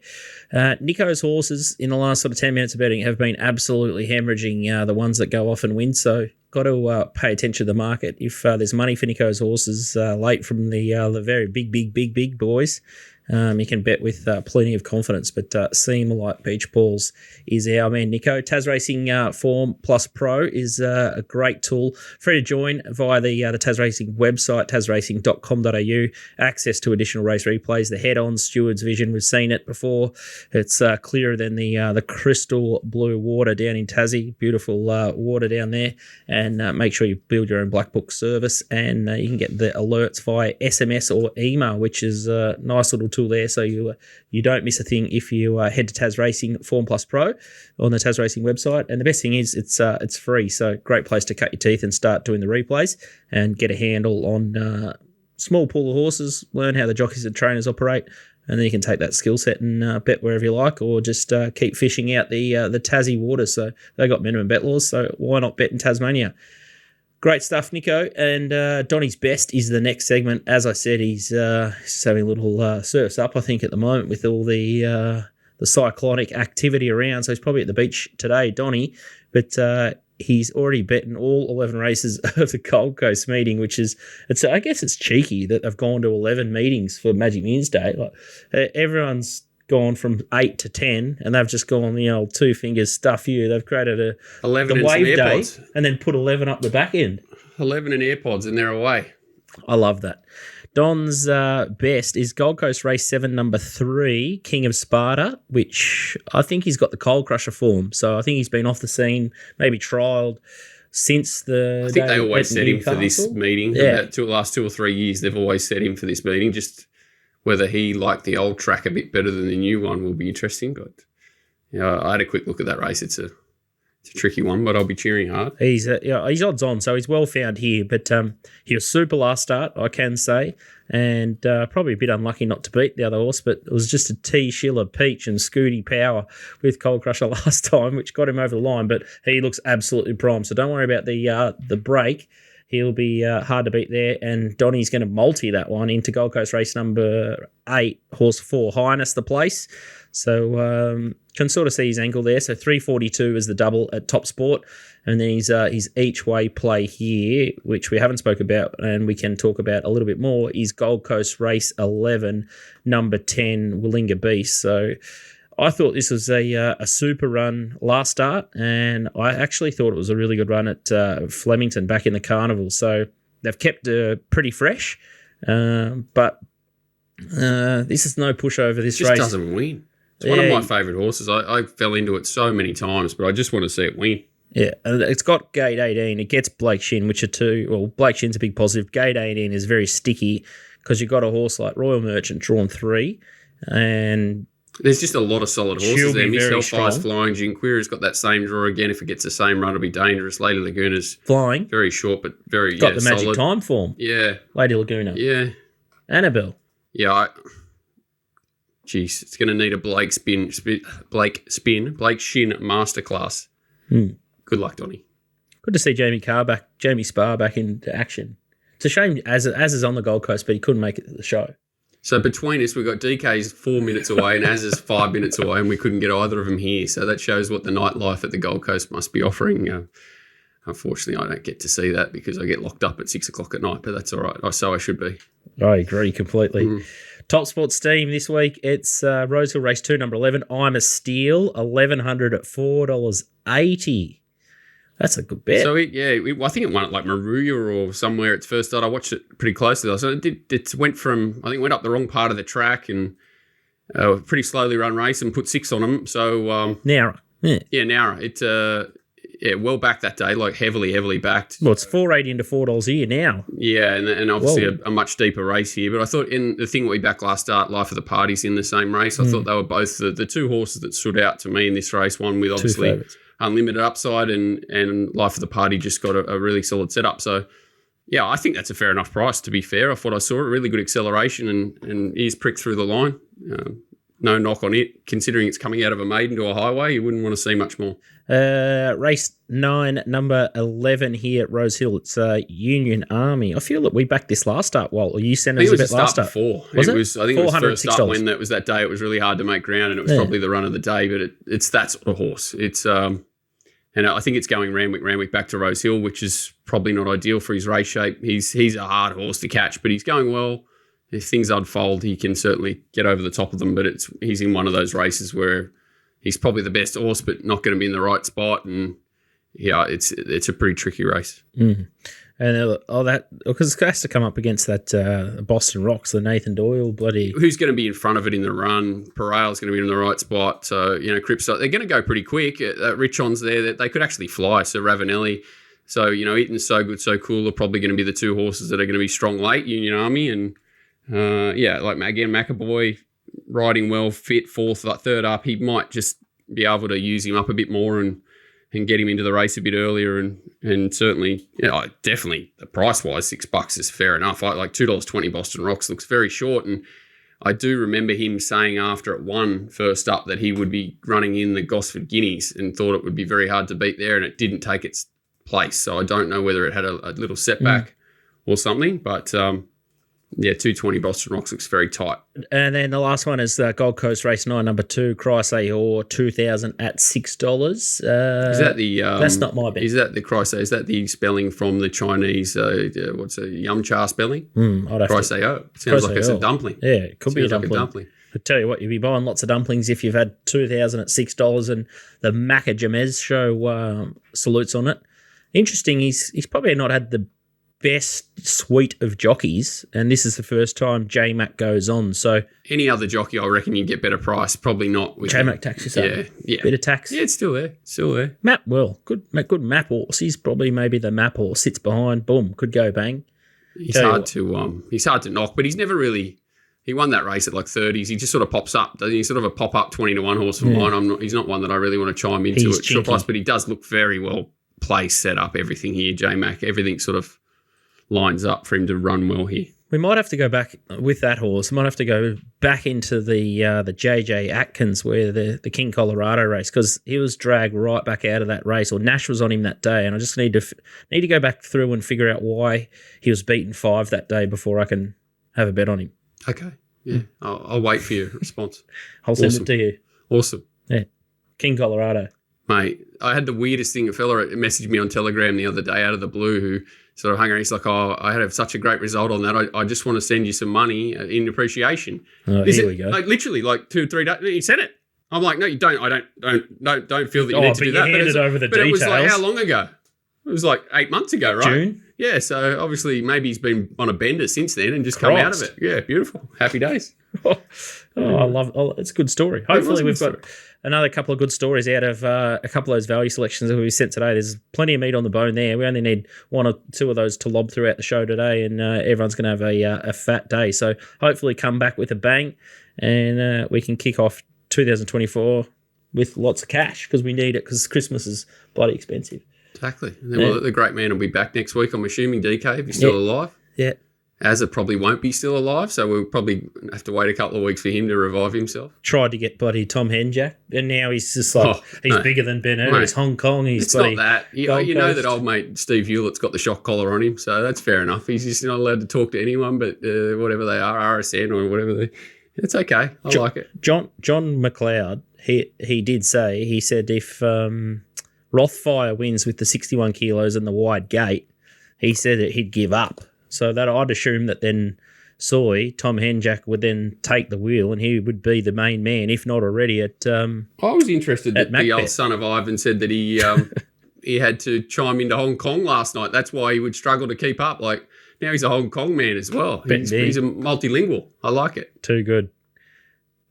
Nico's horses in the last sort of 10 minutes of betting have been absolutely hemorrhaging, the ones that go off and win. So got to pay attention to the market. If there's money for Nico's horses late from the very big boys, you can bet with plenty of confidence. But Seem Like Beach Balls is our man, Nico. TasRacing FormplusPro is a great tool. Free to join via the TasRacing website, tasracing.com.au. Access to additional race replays. The head-on Stewards Vision, we've seen it before. It's clearer than the crystal blue water down in Tassie. Beautiful water down there. And make sure you build your own Black Book service. And you can get the alerts via SMS or email, which is a nice little tool there, so you don't miss a thing if you head to TasRacing FormplusPro on the TasRacing website. And the best thing is it's free, so great place to cut your teeth and start doing the replays and get a handle on small pool of horses, learn how the jockeys and trainers operate, and then you can take that skill set and bet wherever you like, or just keep fishing out the Tassie waters. So they got minimum bet laws, so why not bet in Tasmania? Great stuff, Nico. And Donny's Best is the next segment. As I said, he's having a little surfs up, I think, at the moment with all the cyclonic activity around. So he's probably at the beach today, Donny. But he's already betting all 11 races of the Gold Coast meeting, which is, I guess it's cheeky that they've gone to 11 meetings for Magic Millions Day. Like, everyone's gone from 8 to 10, and they've just gone the old 2 fingers stuff you. They've created 11 the and wave day AirPods. and then put 11 up the back end. 11 and AirPods, and they're away. I love that. Don's best is Gold Coast Race 7, number 3, King of Sparta, which I think he's got the Coal Crusher form. So I think he's been off the scene, maybe trialled since the. I think they always set him for Newcastle. this meeting. Yeah. The last 2 or 3 years, they've always set him for this meeting. Just whether he liked the old track a bit better than the new one will be interesting. But I had a quick look at that race. It's a tricky one, but I'll be cheering hard. He's odds on, so he's well found here. But he was super last start, I can say, and probably a bit unlucky not to beat the other horse. But it was just a T Schiller Peach and Scooty Power with Coal Crusher last time, which got him over the line. But he looks absolutely primed, so don't worry about the break. He'll be hard to beat there, and Donny's going to multi that one into Gold Coast Race number 8, horse 4, Highness the place. So can sort of see his ankle there. So 342 is the double at TopSport, and then his each way play here, which we haven't spoke about and we can talk about a little bit more, is Gold Coast Race 11, number 10, Willinga Beast. So I thought this was a super run last start, and I actually thought it was a really good run at Flemington back in the carnival. So they've kept pretty fresh, but this is no pushover. This race just doesn't win. It's one of my favourite horses. I fell into it so many times, but I just want to see it win. Yeah, and it's got gate 18. It gets Blake Shin, which are 2. Well, Blake Shin's a big positive. Gate 18 is very sticky because you've got a horse like Royal Merchant drawn 3, and there's just a lot of solid horses there. Miss Hellfire's strong. flying. Jinquira's got that same draw again. If it gets the same run, it'll be dangerous. Lady Laguna's flying. very short, but very Got the magic solid. time form. Yeah. Lady Laguna. Yeah. Annabelle. Yeah. geez, it's going to need a Blake Shin masterclass. Good luck, Donnie. Good to see Jamie Sparr back into action. It's a shame as is on the Gold Coast, but he couldn't make it to the show. So between us, we've got DK's 4 minutes away and Az's 5 minutes away, and we couldn't get either of them here. So that shows what the nightlife at the Gold Coast must be offering. Unfortunately, I don't get to see that because I get locked up at 6 o'clock at night, but that's all right. So I should be. I agree completely. TopSport Steam this week, it's Rosehill Race 2, number 11. I'm a Steal, 1,100 at $4.80. That's a good bet. So, I think it won at like Maruya or somewhere at first start. I watched it pretty closely. So it went up the wrong part of the track and pretty slowly run race and put 6 on them. So Nowra. Yeah, Nowra. Well backed that day, like heavily backed. Well, it's $4.80 into $4 a year now. Yeah, and obviously a much deeper race here. But I thought in the thing we backed last start, Life of the Party's in the same race. I thought they were both the two horses that stood out to me in this race. One with obviously unlimited upside and Life of the Party just got a really solid setup. So, yeah, I think that's a fair enough price, to be fair, off what I saw. A really good acceleration and ears pricked through the line. No knock on it. Considering it's coming out of a maiden to a highway, you wouldn't want to see much more. Race 9, number 11 here at Rosehill. It's Union Army. I feel that we backed this last start, Walt, or you sent us a bit last start. Before. Was it? I think it was first start when that was that day. It was really hard to make ground, and it was probably the run of the day. But it's that sort of horse. It's and I think it's going Randwick back to Rosehill, which is probably not ideal for his race shape. He's a hard horse to catch, but he's going well. If things unfold, he can certainly get over the top of them. But he's in one of those races where he's probably the best horse, but not going to be in the right spot. And yeah, it's a pretty tricky race. And that because it has to come up against that Boston Rocks, the Nathan Doyle bloody. Who's going to be in front of it in the run? Parale's going to be in the right spot. So Cripps, they're going to go pretty quick. Richon's there that they could actually fly. So Ravanelli. So Eaton's So Good So Cool are probably going to be the two horses that are going to be strong late. Union Army and. McAvoy riding well, fit, fourth, third up. He might just be able to use him up a bit more and get him into the race a bit earlier. And certainly, definitely the price wise, $6 is fair enough. I like $2.20 Boston Rocks looks very short. And I do remember him saying after it won first up that he would be running in the Gosford Guineas and thought it would be very hard to beat there, and it didn't take its place. So I don't know whether it had a little setback or something, but. $2.20 Boston Rocks looks very tight. And then the last one is the Gold Coast Race 9, number 2, Chrysay Or, 2,000 at $6. Is that the? That's not my bet. Is that the Chrysay? Is that the spelling from the Chinese? What's a yum cha spelling? Chrysay O. Sounds like it's a dumpling. Yeah, it could be a dumpling. I tell you what, you'll be buying lots of dumplings if you've had 2,000 at $6 and the Macca Jamez show salutes on it. Interesting, he's probably not had the best suite of jockeys, and this is the first time J-Mac goes on. So any other jockey, I reckon you get better price. Probably not with J-Mac tax. Yeah. Bit of tax. Yeah, it's still there. Map, well, good map horse. He's probably maybe the map horse, sits behind, boom, could go bang. He's hard to knock, but he's never really. He won that race at like 30s. He just sort of pops up. Doesn't he? Sort of a pop up 20-1 horse for mine. He's not one that I really want to chime into at short price, but he does look very well placed, set up, everything here. J-Mac, everything sort of lines up for him to run well here. We might have to go back with that horse. We might have to go back into the JJ Atkins, where the King Colorado race, because he was dragged right back out of that race, or Nash was on him that day, and I just need to go back through and figure out why he was beaten 5 that day before I can have a bet on him. Okay, yeah, I'll wait for your response. I'll send it to you. Awesome. Yeah, King Colorado. Mate, I had the weirdest thing. A fella messaged me on Telegram the other day out of the blue who sort of hung around. He's like, I had such a great result on that. I just want to send you some money in appreciation. Oh, here we go. Like literally, like 2-3 days. He sent it. I'm like, no, you don't. I don't feel that you need to do that. But it was like how long ago? It was like 8 months ago, right? June. Yeah. So obviously, maybe he's been on a bender since then and just come out of it. Yeah, beautiful. Happy days. I love it. It's a good story. Hopefully, we've got another couple of good stories out of a couple of those value selections that we sent today. There's plenty of meat on the bone there. We only need 1 or 2 of those to lob throughout the show today, and everyone's going to have a fat day. So hopefully come back with a bang, and we can kick off 2024 with lots of cash, because we need it, because Christmas is bloody expensive. Exactly. And then the great man will be back next week, I'm assuming, DK, if you're still alive. Yeah. Azza probably won't be still alive, so we'll probably have to wait a couple of weeks for him to revive himself. Tried to get bloody Tom Henjack, and now he's just like, bigger than Ben Hur. He's Hong Kong. He's not that. You know that old mate Steve Hewlett's got the shock collar on him, so that's fair enough. He's just not allowed to talk to anyone but whatever they are, RSN or whatever. It's okay. I like it. John McLeod, he did say, he said if Rothfire wins with the 61 kilos and the wide gate, he said that he'd give up. So that I'd assume that then Tom Henjack would then take the wheel and he would be the main man, if not already at I was interested that Macbeth. The old son of Ivan said that he he had to chime into Hong Kong last night. That's why he would struggle to keep up. Like now he's a Hong Kong man as well. He's a multilingual. I like it. Too good.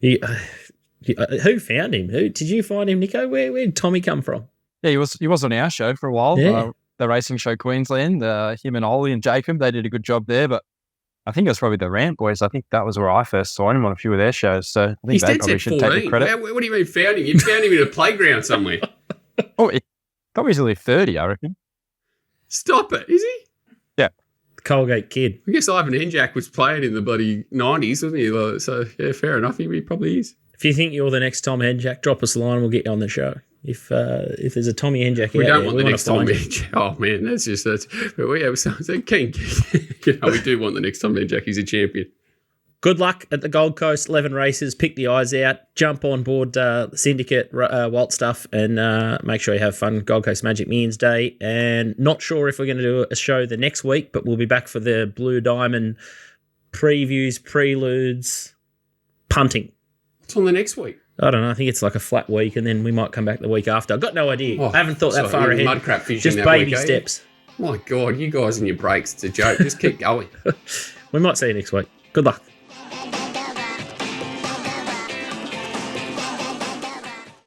Who found him? Did you find him, Nico? Where did Tommy come from? Yeah, he was on our show for a while. Yeah. The Racing Show Queensland, him and Ollie and Jacob, they did a good job there. But I think it was probably the Rant Boys. I think that was where I first saw him on a few of their shows. So I think He's they probably should 14. take the credit. What do you mean found him? You found him in a playground somewhere. Probably he's only 30, I reckon. Stop it. Is he? Yeah. Colgate kid. I guess Ivan Henjack was playing in the bloody 90s, wasn't he? So, yeah, fair enough. He probably is. If you think you're the next Tom Henjack, drop us a line. We'll get you on the show. If there's a Tommy Henjack we out don't there, want the next Tom Henjack. Oh man, but we have something. We do want the next Tom Henjack. He's a champion. Good luck at the Gold Coast. 11 races. Pick the eyes out. Jump on board the Syndicate Walt stuff and make sure you have fun. Gold Coast Magic Millions Day. And not sure if we're going to do a show the next week, but we'll be back for the Blue Diamond previews, preludes, punting. What's on the next week? I don't know. I think it's like a flat week, and then we might come back the week after. I've got no idea. I haven't thought that far ahead. Mudcrap fishing. Just baby steps. My God, you guys and your breaks. It's a joke. Just keep going. We might see you next week. Good luck.